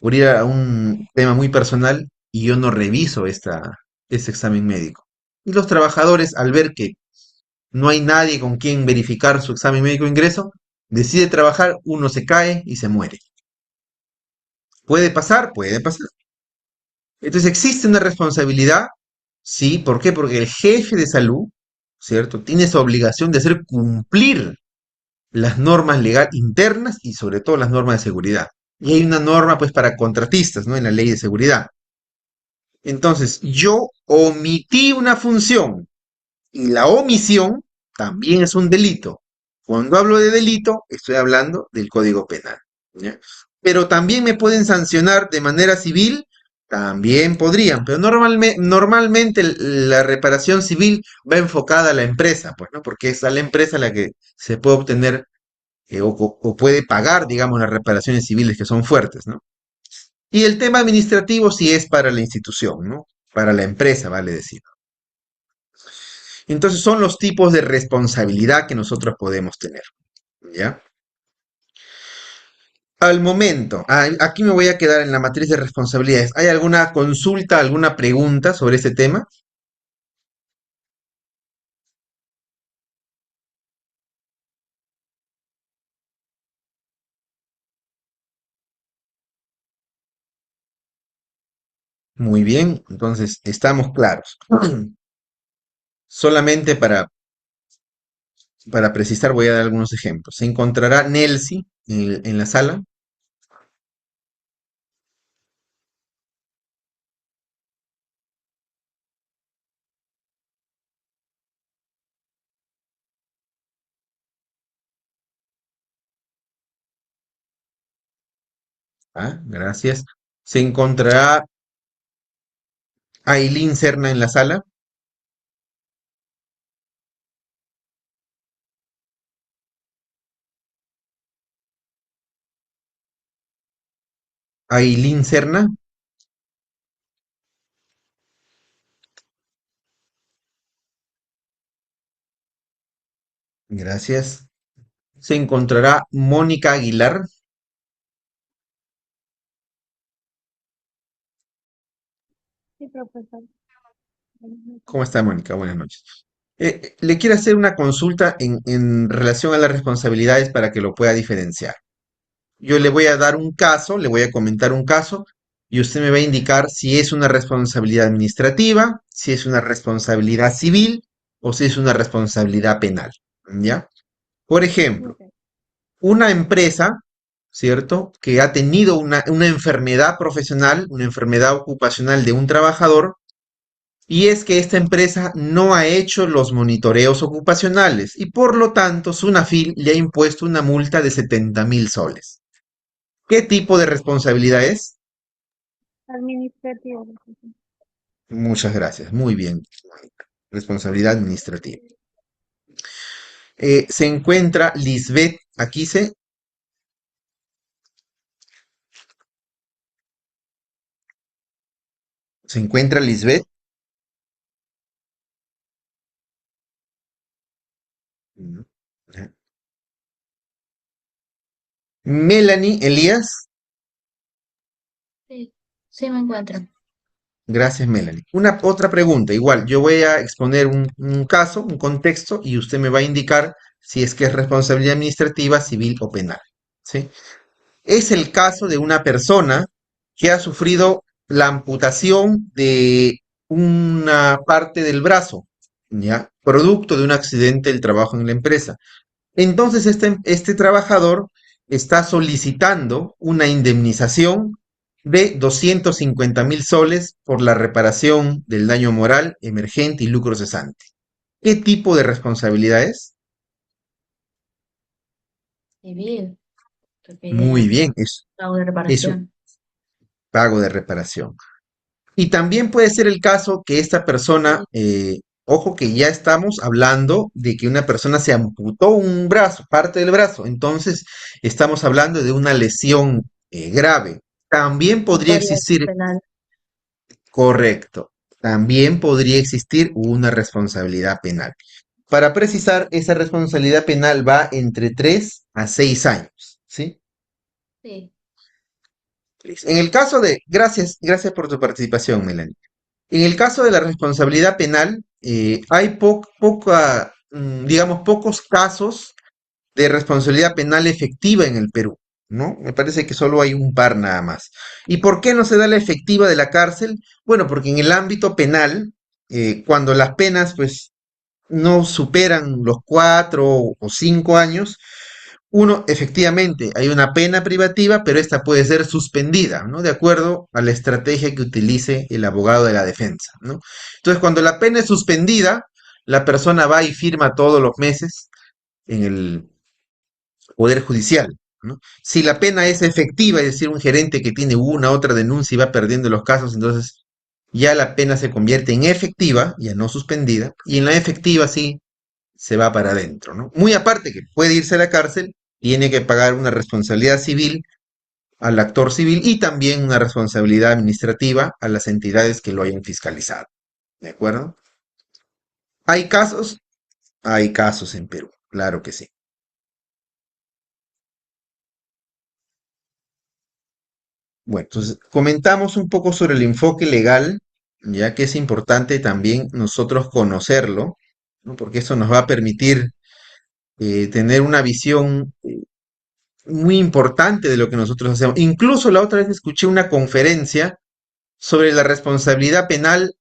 por ir a un tema muy personal y yo no reviso este examen médico? Y los trabajadores, al ver que no hay nadie con quien verificar su examen médico de ingreso, decide trabajar, uno se cae y se muere. ¿Puede pasar? Puede pasar. Entonces, ¿existe una responsabilidad? Sí, ¿por qué? Porque el jefe de salud, ¿cierto? Tiene esa obligación de hacer cumplir las normas legal internas y sobre todo las normas de seguridad. Y hay una norma, pues, para contratistas, ¿no? En la ley de seguridad. Entonces, yo omití una función y la omisión también es un delito. Cuando hablo de delito, estoy hablando del Código Penal, ¿ya? Pero también me pueden sancionar de manera civil, también podrían, pero normalmente la reparación civil va enfocada a la empresa, pues, ¿no? Porque es a la empresa la que se puede obtener o puede pagar, digamos, las reparaciones civiles que son fuertes, ¿no? Y el tema administrativo sí es para la institución, ¿no? Para la empresa, vale decir. Entonces son los tipos de responsabilidad que nosotros podemos tener, ¿ya? Al momento, aquí me voy a quedar en la matriz de responsabilidades. ¿Hay alguna consulta, alguna pregunta sobre este tema? Muy bien, entonces estamos claros. Solamente para precisar voy a dar algunos ejemplos. Se encontrará Nelsi en la sala. Ah, gracias. Se encontrará Ailín Serna en la sala. Ailín Serna. Gracias. Se encontrará Mónica Aguilar. Sí, profesor. Buenas noches. ¿Cómo está, Mónica? Buenas noches. Le quiero hacer una consulta en relación a las responsabilidades para que lo pueda diferenciar. Yo le voy a dar un caso, le voy a comentar un caso y usted me va a indicar si es una responsabilidad administrativa, si es una responsabilidad civil o si es una responsabilidad penal. ¿Ya? Por ejemplo, Ok. una empresa, ¿cierto? Que ha tenido una enfermedad profesional, una enfermedad ocupacional de un trabajador, y es que esta empresa no ha hecho los monitoreos ocupacionales y por lo tanto Sunafil le ha impuesto una multa de 70.000 soles. ¿Qué tipo de responsabilidad es? Administrativo, profesor. Muchas gracias, muy bien. Responsabilidad administrativa. Se encuentra Lisbeth Aquise. Se encuentra Lisbeth. No. Ajá. Melanie Elías. Sí, sí me encuentro. Gracias, Melanie. Una otra pregunta, igual, yo voy a exponer un caso, un contexto, y usted me va a indicar si es que es responsabilidad administrativa, civil o penal. ¿Sí? Es el caso de una persona que ha sufrido la amputación de una parte del brazo, ¿ya? Producto de un accidente del trabajo en la empresa. Entonces, este trabajador está solicitando una indemnización de 250.000 soles por la reparación del daño moral, emergente y lucro cesante. ¿Qué tipo de responsabilidad es? Civil, referida Muy a bien, pago de es un reparación. pago de reparación. Y también puede ser el caso que esta persona, ojo que ya estamos hablando de que una persona se amputó un brazo, parte del brazo, entonces estamos hablando de una lesión grave. También No podría podría ser existir, penal. correcto, también podría existir una responsabilidad penal. Para precisar, esa responsabilidad penal va entre 3 a 6 años, ¿sí? Sí. Listo. En el caso de, gracias por tu participación, Melanie. En el caso de la responsabilidad penal, hay digamos, pocos casos de responsabilidad penal efectiva en el Perú, ¿no? Me parece que solo hay un par nada más. ¿Y por qué no se da la efectiva de la cárcel? Bueno, porque en el ámbito penal, cuando las penas, pues, no superan los 4 o 5 años, uno, efectivamente, hay una pena privativa, pero esta puede ser suspendida, ¿no? De acuerdo a la estrategia que utilice el abogado de la defensa, ¿no? Entonces, cuando la pena es suspendida, la persona va y firma todos los meses en el Poder Judicial, ¿no? Si la pena es efectiva, es decir, un gerente que tiene una otra denuncia y va perdiendo los casos, entonces ya la pena se convierte en efectiva, ya no suspendida, y en la efectiva sí se va para adentro, ¿no? Muy aparte que puede irse a la cárcel, tiene que pagar una responsabilidad civil al actor civil y también una responsabilidad administrativa a las entidades que lo hayan fiscalizado, ¿de acuerdo? ¿Hay casos? Hay casos en Perú, claro que sí. Bueno, entonces comentamos un poco sobre el enfoque legal, ya que es importante también nosotros conocerlo, ¿no? Porque eso nos va a permitir tener una visión muy importante de lo que nosotros hacemos. Incluso la otra vez escuché una conferencia sobre la responsabilidad penal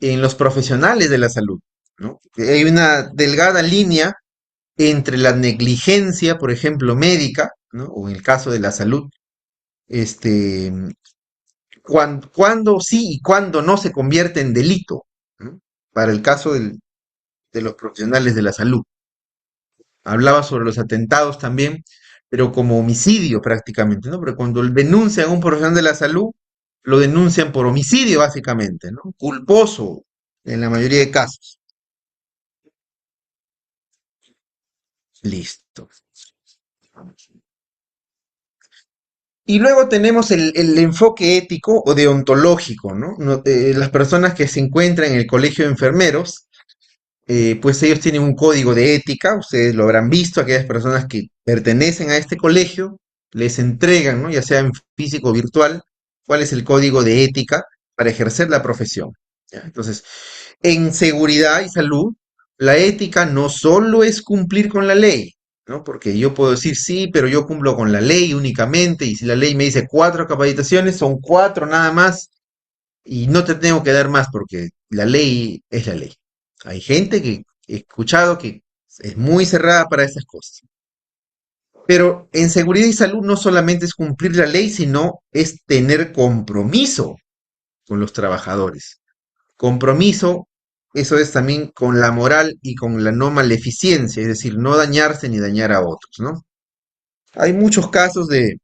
en los profesionales de la salud, ¿no? Hay una delgada línea entre la negligencia, por ejemplo, médica, ¿no? O en el caso de la salud, este, cuando sí y cuando no se convierte en delito, ¿no? Para el caso de los profesionales de la salud. Hablaba sobre los atentados también, pero como homicidio prácticamente, ¿no? Pero cuando denuncian a un profesional de la salud, lo denuncian por homicidio básicamente, ¿no? Culposo en la mayoría de casos. Listo. Y luego tenemos el enfoque ético o deontológico, ¿no? Las personas que se encuentran en el colegio de enfermeros, pues ellos tienen un código de ética, ustedes lo habrán visto, aquellas personas que pertenecen a este colegio, les entregan, ¿no? Ya sea en físico o virtual, cuál es el código de ética para ejercer la profesión. ¿Ya? Entonces, en seguridad y salud, la ética no solo es cumplir con la ley, ¿no? Porque yo puedo decir sí, pero yo cumplo con la ley únicamente, y si la ley me dice 4 capacitaciones, son 4 nada más, y no te tengo que dar más porque la ley es la ley. Hay gente que he escuchado que es muy cerrada para esas cosas. Pero en seguridad y salud no solamente es cumplir la ley, sino es tener compromiso con los trabajadores. Compromiso, eso es también con la moral y con la no maleficencia, es decir, no dañarse ni dañar a otros, ¿no? Hay muchos casos de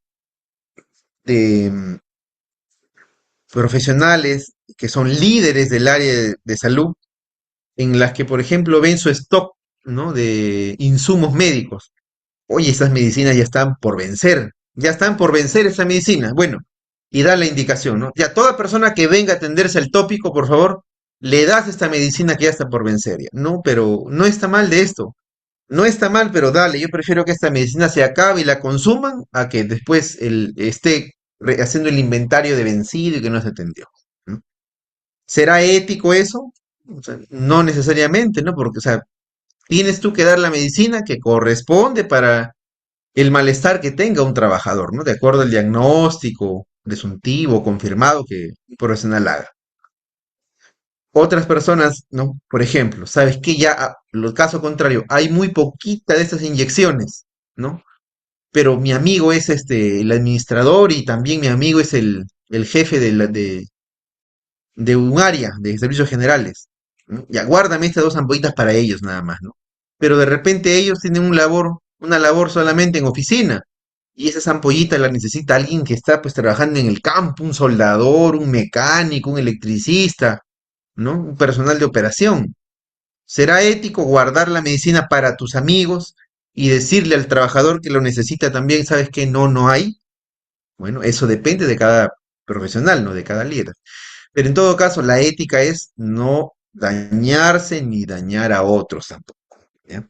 profesionales que son líderes del área de salud en las que, por ejemplo, ven su stock, ¿no? De insumos médicos. Oye, esas medicinas ya están por vencer esa medicina. Bueno, y da la indicación, ¿no? Ya toda persona que venga a atenderse al tópico, por favor, le das esta medicina que ya está por vencer. Ya. No, pero no está mal de esto. No está mal, pero dale, yo prefiero que esta medicina se acabe y la consuman a que después esté haciendo el inventario de vencido y que no se atendió, ¿no? ¿Será ético eso? O sea, no necesariamente, ¿no? Porque, o sea, tienes tú que dar la medicina que corresponde para el malestar que tenga un trabajador, ¿no? De acuerdo al diagnóstico presuntivo, confirmado que un profesional haga. Otras personas, ¿no? Por ejemplo, ¿sabes qué? Ya, lo caso contrario, hay muy poquita de estas inyecciones, ¿no? Pero mi amigo es el administrador y también mi amigo es el jefe de un área de servicios generales, ¿no? Ya, guárdame estas 2 ampollitas para ellos nada más, ¿no? Pero de repente ellos tienen un labor una labor solamente en oficina. Y esas ampollitas las necesita alguien que está pues trabajando en el campo, un soldador, un mecánico, un electricista, ¿no? Un personal de operación. ¿Será ético guardar la medicina para tus amigos y decirle al trabajador que lo necesita también, sabes que no hay? Bueno, eso depende de cada profesional, ¿no? De cada líder. Pero en todo caso, la ética es no dañarse ni dañar a otros tampoco, ¿ya?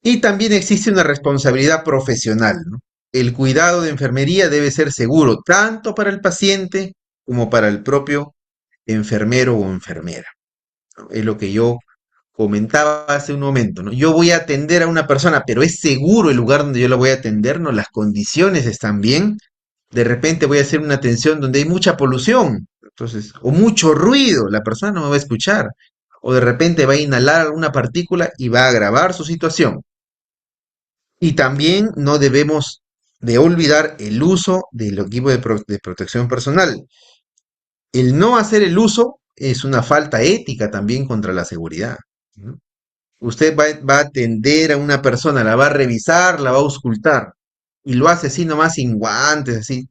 Y también existe una responsabilidad profesional, ¿no? El cuidado de enfermería debe ser seguro tanto para el paciente como para el propio enfermero o enfermera, ¿no? Es lo que yo comentaba hace un momento, ¿no? Yo voy a atender a una persona, pero ¿es seguro el lugar donde yo la voy a atender? ¿No? Las condiciones están bien. De repente voy a hacer una atención donde hay mucha polución, entonces, o mucho ruido, la persona no me va a escuchar. O de repente va a inhalar alguna partícula y va a agravar su situación. Y también no debemos de olvidar el uso del equipo de protección personal. El no hacer el uso es una falta ética también contra la seguridad, ¿no? Usted va a atender a una persona, la va a revisar, la va a auscultar, y lo hace así nomás sin guantes, así.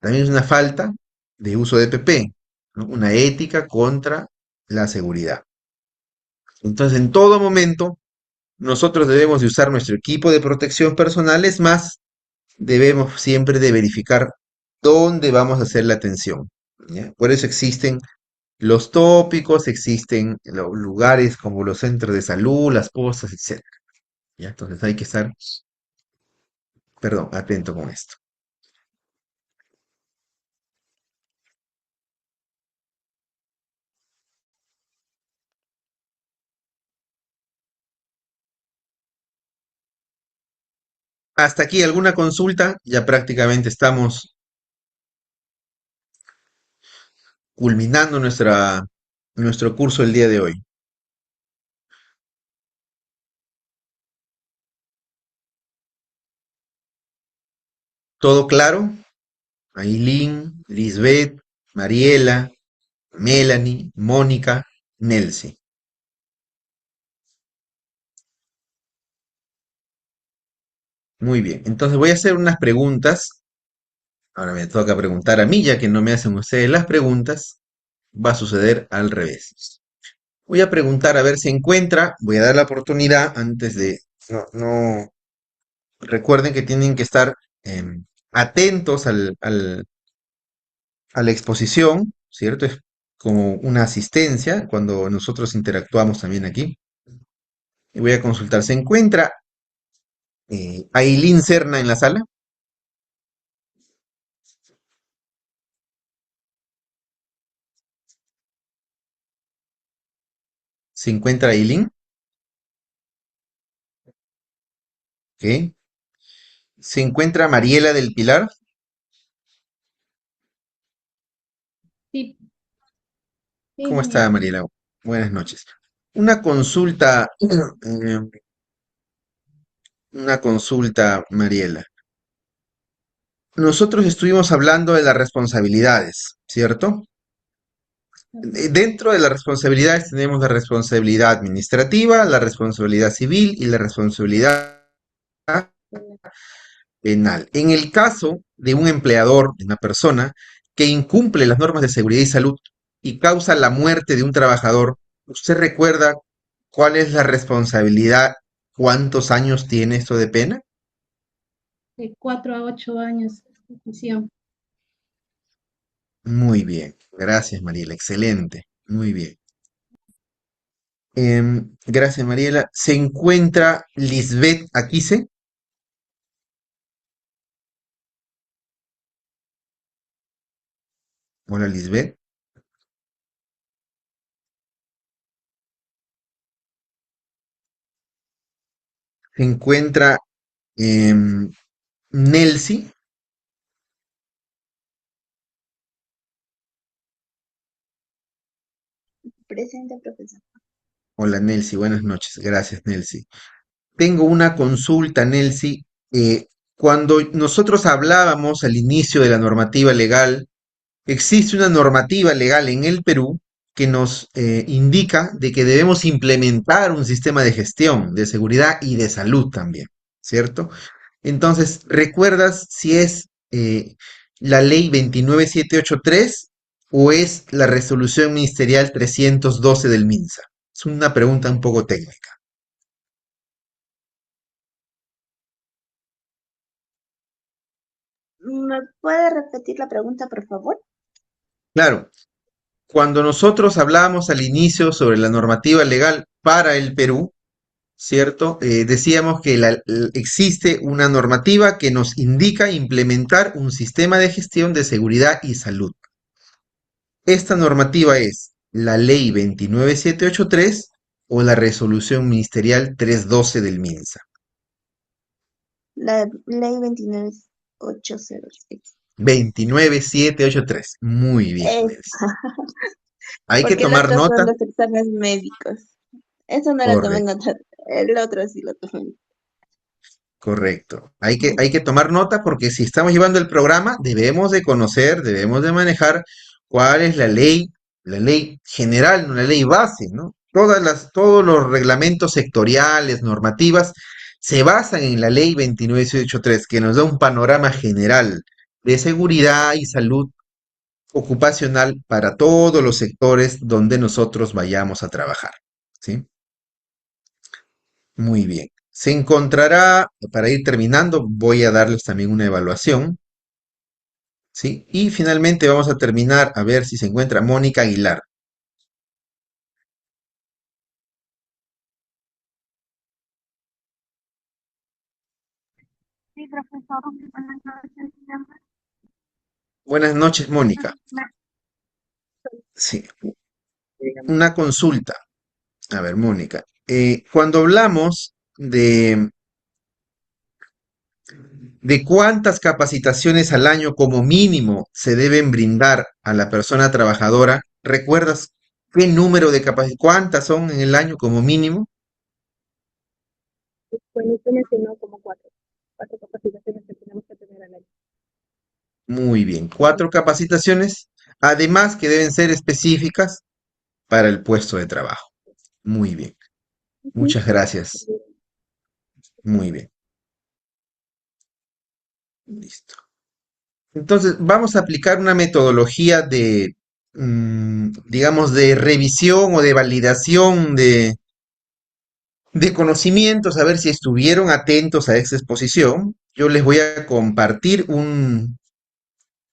También es una falta de uso de PP, ¿no? Una ética contra la seguridad. Entonces, en todo momento, nosotros debemos de usar nuestro equipo de protección personal, es más, debemos siempre de verificar dónde vamos a hacer la atención, ¿ya? Por eso existen los tópicos, existen los lugares como los centros de salud, las postas, etc. ¿Ya? Entonces hay que estar, perdón, atento con esto. Hasta aquí alguna consulta, ya prácticamente estamos culminando nuestro curso el día de hoy. ¿Todo claro? Ailín, Lisbeth, Mariela, Melanie, Mónica, Nelcy. Muy bien, entonces voy a hacer unas preguntas. Ahora me toca preguntar a mí, ya que no me hacen ustedes las preguntas. Va a suceder al revés. Voy a preguntar a ver si encuentra. Voy a dar la oportunidad antes de... No, recuerden que tienen que estar atentos a la exposición, ¿cierto? Es como una asistencia cuando nosotros interactuamos también aquí. Y voy a consultar. ¿Se encuentra Ailín Serna en la sala? ¿Se encuentra Ailín? ¿Ok? ¿Se encuentra Mariela del Pilar? Sí, sí, ¿Cómo está Mariela. Mariela? Buenas noches. Una consulta, una consulta, Mariela. Nosotros estuvimos hablando de las responsabilidades, ¿cierto? Dentro de las responsabilidades tenemos la responsabilidad administrativa, la responsabilidad civil y la responsabilidad penal. En el caso de un empleador, de una persona que incumple las normas de seguridad y salud y causa la muerte de un trabajador, ¿usted recuerda cuál es la responsabilidad? ¿Cuántos años tiene esto de pena? De 4 a 8 años de prisión. Muy bien, gracias Mariela, excelente, muy bien. Gracias Mariela. ¿Se encuentra Lisbeth Aquise? Hola Lisbeth. ¿Se encuentra em, Nelcy? Presente, profesor. Hola Nelcy, buenas noches. Gracias Nelcy. Tengo una consulta, Nelcy. Cuando nosotros hablábamos al inicio de la normativa legal, existe una normativa legal en el Perú que nos indica de que debemos implementar un sistema de gestión, de seguridad y de salud también, ¿cierto? Entonces, ¿recuerdas si es la ley 29783 o es la resolución ministerial 312 del MINSA? Es una pregunta un poco técnica. ¿Me puede repetir la pregunta, por favor? Claro, cuando nosotros hablábamos al inicio sobre la normativa legal para el Perú, ¿cierto? Decíamos que existe una normativa que nos indica implementar un sistema de gestión de seguridad y salud. Esta normativa es la ley 29783 o la resolución ministerial 312 del MINSA. La ley 29806. 29783. Muy bien, Es, Nelson. Hay que porque el tomar otro son nota. los exámenes médicos. Eso no lo tomé en Correcto. nota. El otro sí lo tomé. Correcto. Hay que tomar nota porque si estamos llevando el programa, debemos de conocer, debemos de manejar cuál es la ley general, no la ley base, ¿no? Todos los reglamentos sectoriales, normativas, se basan en la ley 29683, que nos da un panorama general de seguridad y salud ocupacional para todos los sectores donde nosotros vayamos a trabajar, ¿sí? Muy bien. Se encontrará, para ir terminando, voy a darles también una evaluación, ¿sí? Y finalmente vamos a terminar a ver si se encuentra Mónica Aguilar. Sí, profesor, buenas noches. Buenas noches, Mónica. Sí, una consulta. A ver, Mónica. Cuando hablamos de cuántas capacitaciones al año como mínimo se deben brindar a la persona trabajadora, ¿recuerdas qué número de capacitaciones, cuántas son en el año como mínimo? Bueno, usted mencionó como cuatro capacitaciones que tenemos que tener al año. Muy bien, 4 capacitaciones, además que deben ser específicas para el puesto de trabajo. Muy bien, Ujú. muchas gracias. Muy bien, listo. Entonces, vamos a aplicar una metodología de, digamos, de revisión o de validación de conocimientos, a ver si estuvieron atentos a esta exposición. Yo les voy a compartir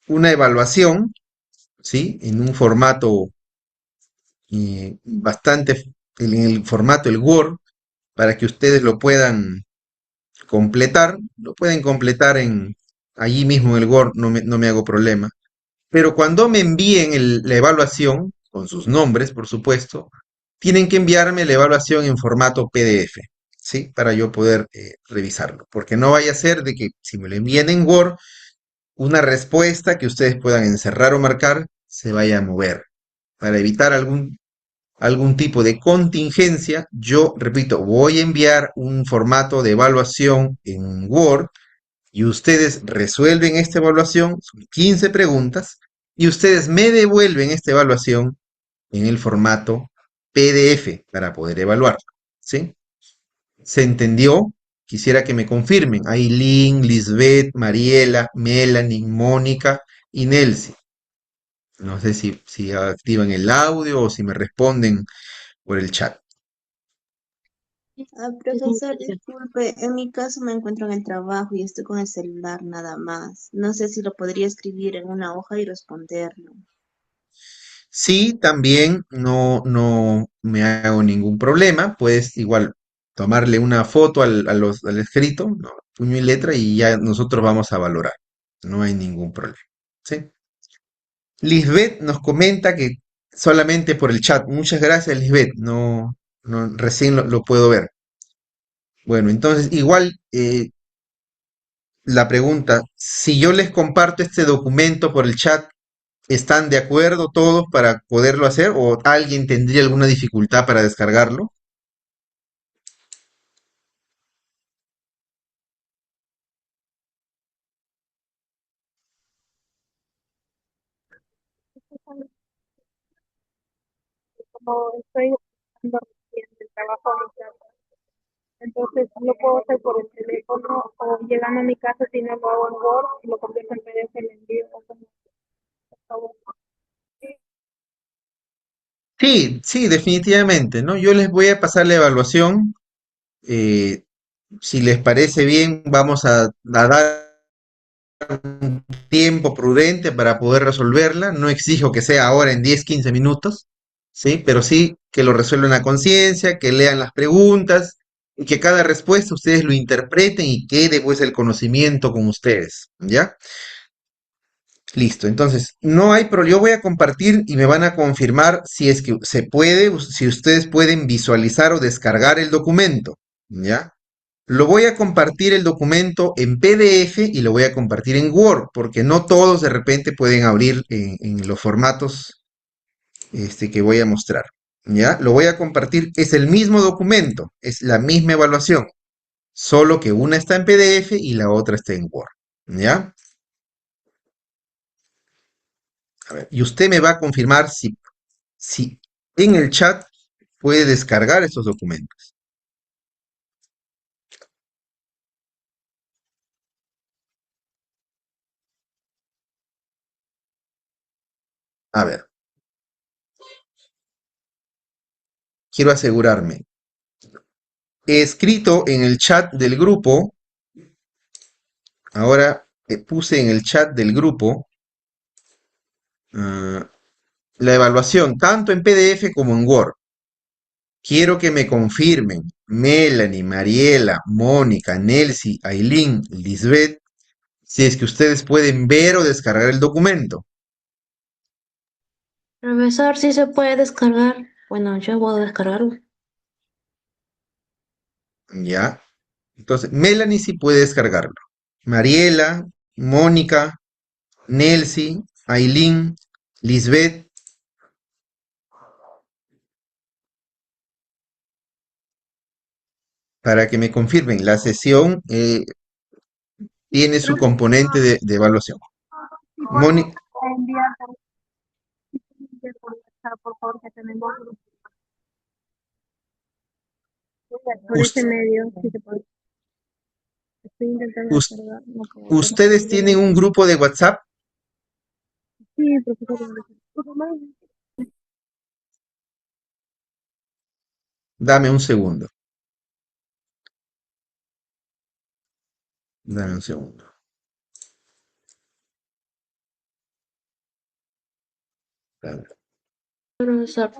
una evaluación, ¿sí? En un formato bastante, en el formato el Word, para que ustedes lo puedan completar. Lo pueden completar allí mismo en el Word, no me hago problema. Pero cuando me envíen la evaluación, con sus nombres, por supuesto, tienen que enviarme la evaluación en formato PDF, ¿sí? Para yo poder revisarlo. Porque no vaya a ser de que si me lo envían en Word, una respuesta que ustedes puedan encerrar o marcar se vaya a mover. Para evitar algún tipo de contingencia, yo, repito, voy a enviar un formato de evaluación en Word y ustedes resuelven esta evaluación, son 15 preguntas, y ustedes me devuelven esta evaluación en el formato PDF para poder evaluar, ¿sí? ¿Se entendió? Quisiera que me confirmen. Hay Lynn, Lisbeth, Mariela, Melanie, Mónica y Nelcy. No sé si activan el audio o si me responden por el chat. Ah, Es mi profesor, impresión. disculpe, en mi caso me encuentro en el trabajo y estoy con el celular nada más. No sé si lo podría escribir en una hoja y responderlo. Sí, también no me hago ningún problema. Puedes igual tomarle una foto al escrito, ¿no? Puño y letra, y ya nosotros vamos a valorar. No hay ningún problema. ¿Sí? Lisbeth nos comenta que solamente por el chat. Muchas gracias, Lisbeth. Recién lo puedo ver. Bueno, entonces igual la pregunta, si yo les comparto este documento por el chat, ¿están de acuerdo todos para poderlo hacer o alguien tendría alguna dificultad para descargarlo? como estoy haciendo recién el trabajo de mi casa, entonces no puedo hacer por el teléfono o llegando a mi casa si no lo hago en Word y lo convierto en PDF y lo envío o como, por favor. Sí, sí, definitivamente, ¿no? Yo les voy a pasar la evaluación. eh, si les parece bien, vamos a dar un tiempo prudente para poder resolverla. No exijo que sea ahora en 10, 15 minutos, ¿sí? Pero sí que lo resuelvan a conciencia, que lean las preguntas y que cada respuesta ustedes lo interpreten y quede pues el conocimiento con ustedes, ¿ya? Listo, entonces, no hay problema. Yo voy a compartir y me van a confirmar si es que se puede, si ustedes pueden visualizar o descargar el documento, ¿ya? Lo voy a compartir el documento en PDF y lo voy a compartir en Word, porque no todos de repente pueden abrir en los formatos que voy a mostrar, ¿ya? Lo voy a compartir, es el mismo documento, es la misma evaluación, solo que una está en PDF y la otra está en Word, ¿ya? A ver, y usted me va a confirmar si en el chat puede descargar estos documentos. A ver, quiero asegurarme. He escrito en el chat del grupo, ahora puse en el chat del grupo ah, la evaluación, tanto en PDF como en Word. Quiero que me confirmen, Melanie, Mariela, Mónica, Nelcy, Aileen, Lisbeth, si es que ustedes pueden ver o descargar el documento. Profesor, sí se puede descargar. Bueno, yo voy a descargarlo. ¿Ya? Entonces, Melanie sí puede descargarlo. Mariela, Mónica, Nelcy, Aileen, Lisbeth, para que me confirmen, la sesión tiene su Profesor, componente de evaluación. si podemos Mónica, enviar por WhatsApp, por favor, que tenemos grupo. Por ese medio, si se puede. Estoy intentando us- descargar, no puedo. ustedes tienen un grupo de WhatsApp. Sí, profesor. Por favor. Dame un segundo. Dame un segundo. Dame. Profesor,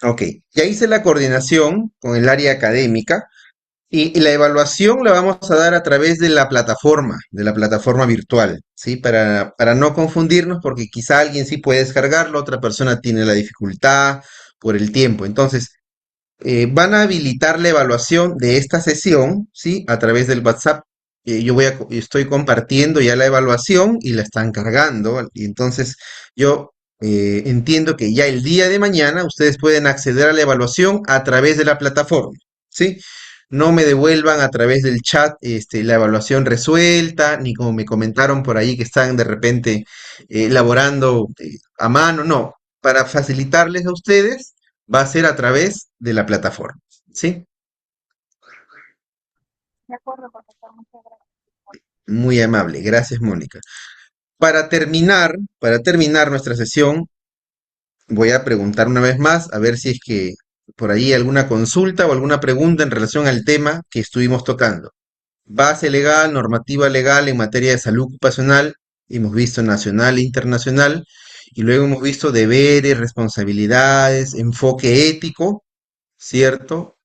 Ok, ya hice la coordinación con el área académica y la evaluación la vamos a dar a través de la plataforma virtual, ¿sí? Para no confundirnos, porque quizá alguien sí puede descargarlo, otra persona tiene la dificultad por el tiempo. Entonces, van a habilitar la evaluación de esta sesión, ¿sí? A través del WhatsApp. Estoy compartiendo ya la evaluación y la están cargando. Y entonces yo entiendo que ya el día de mañana ustedes pueden acceder a la evaluación a través de la plataforma, ¿sí? No me devuelvan a través del chat la evaluación resuelta, ni como me comentaron por ahí que están de repente elaborando a mano, no. Para facilitarles a ustedes va a ser a través de la plataforma, ¿sí? De acuerdo, profesor, muchas gracias. Muy amable, gracias Mónica. Para terminar nuestra sesión, voy a preguntar una vez más a ver si es que por ahí hay alguna consulta o alguna pregunta en relación al tema que estuvimos tocando. Base legal, normativa legal en materia de salud ocupacional, hemos visto nacional e internacional, y luego hemos visto deberes, responsabilidades, enfoque ético, ¿cierto?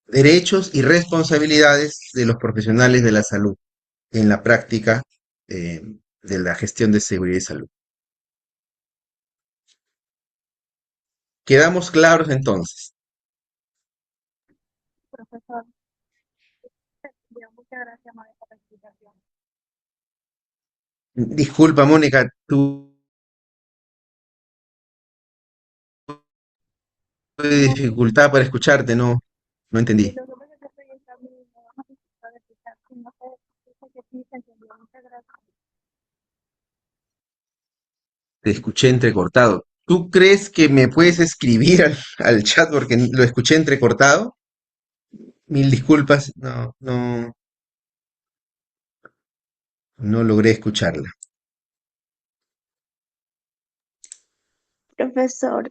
Derechos y responsabilidades de los profesionales de la salud en la práctica eh, de la gestión de seguridad y salud. ¿Quedamos claros entonces? Profesor, ya, muchas gracias, madre, por la explicación. Disculpa, Mónica, tuve dificultad para escucharte, no Y entendí. lo que pasa es que estoy en camino, vamos a intentar explicar. Sí, no sé, dice que sí se entendió. Muchas gracias. Te escuché entrecortado. ¿Tú crees que me puedes escribir al chat porque lo escuché entrecortado? Mil disculpas, no logré escucharla. Profesor,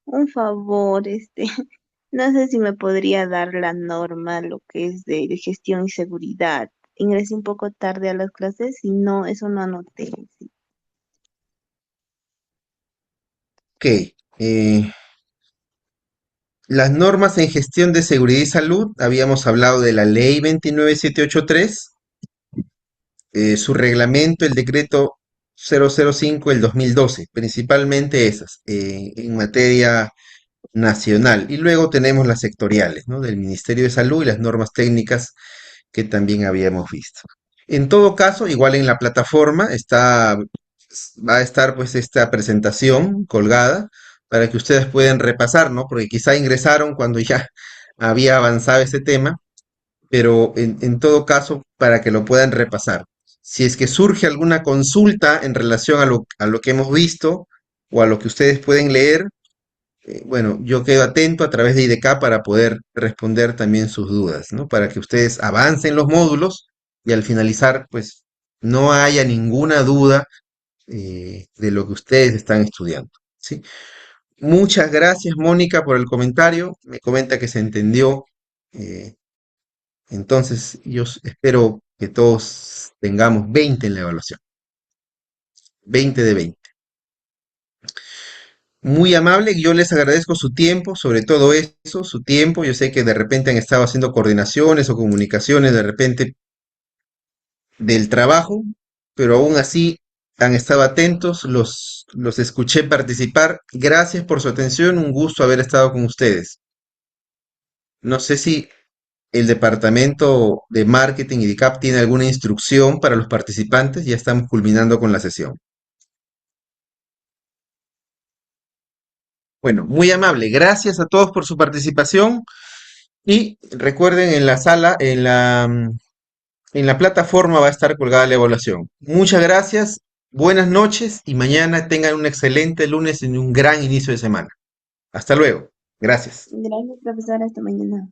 un favor, no sé si me podría dar la norma, lo que es de gestión y seguridad. Ingresé un poco tarde a las clases y no, eso no anoté. Sí. Ok, las normas en gestión de seguridad y salud, habíamos hablado de la ley 29783, su reglamento, el decreto 005 del 2012, principalmente esas, en materia nacional. Y luego tenemos las sectoriales, ¿no? Del Ministerio de Salud y las normas técnicas que también habíamos visto. En todo caso, igual en la plataforma va a estar pues esta presentación colgada para que ustedes puedan repasar, ¿no? Porque quizá ingresaron cuando ya había avanzado este tema, pero en todo caso, para que lo puedan repasar. Si es que surge alguna consulta en relación a lo que hemos visto o a lo que ustedes pueden leer, bueno, yo quedo atento a través de IDK para poder responder también sus dudas, ¿no? Para que ustedes avancen los módulos y al finalizar, pues, no haya ninguna duda de lo que ustedes están estudiando, ¿sí? Muchas gracias, Mónica, por el comentario. Me comenta que se entendió. eh, entonces, espero que todos tengamos 20 en la evaluación. 20 de 20. Muy amable, yo les agradezco su tiempo, sobre todo eso, su tiempo. Yo sé que de repente han estado haciendo coordinaciones o comunicaciones de repente del trabajo, pero aún así han estado atentos, los escuché participar. Gracias por su atención, un gusto haber estado con ustedes. No sé si el departamento de marketing y de CAP tiene alguna instrucción para los participantes, ya estamos culminando con la sesión. Bueno, muy amable, gracias a todos por su participación. Y recuerden, en la sala, en la plataforma va a estar colgada la evaluación. Muchas gracias, buenas noches y mañana tengan un excelente lunes y un gran inicio de semana. Hasta luego. Gracias. Gracias, profesor. Hasta mañana.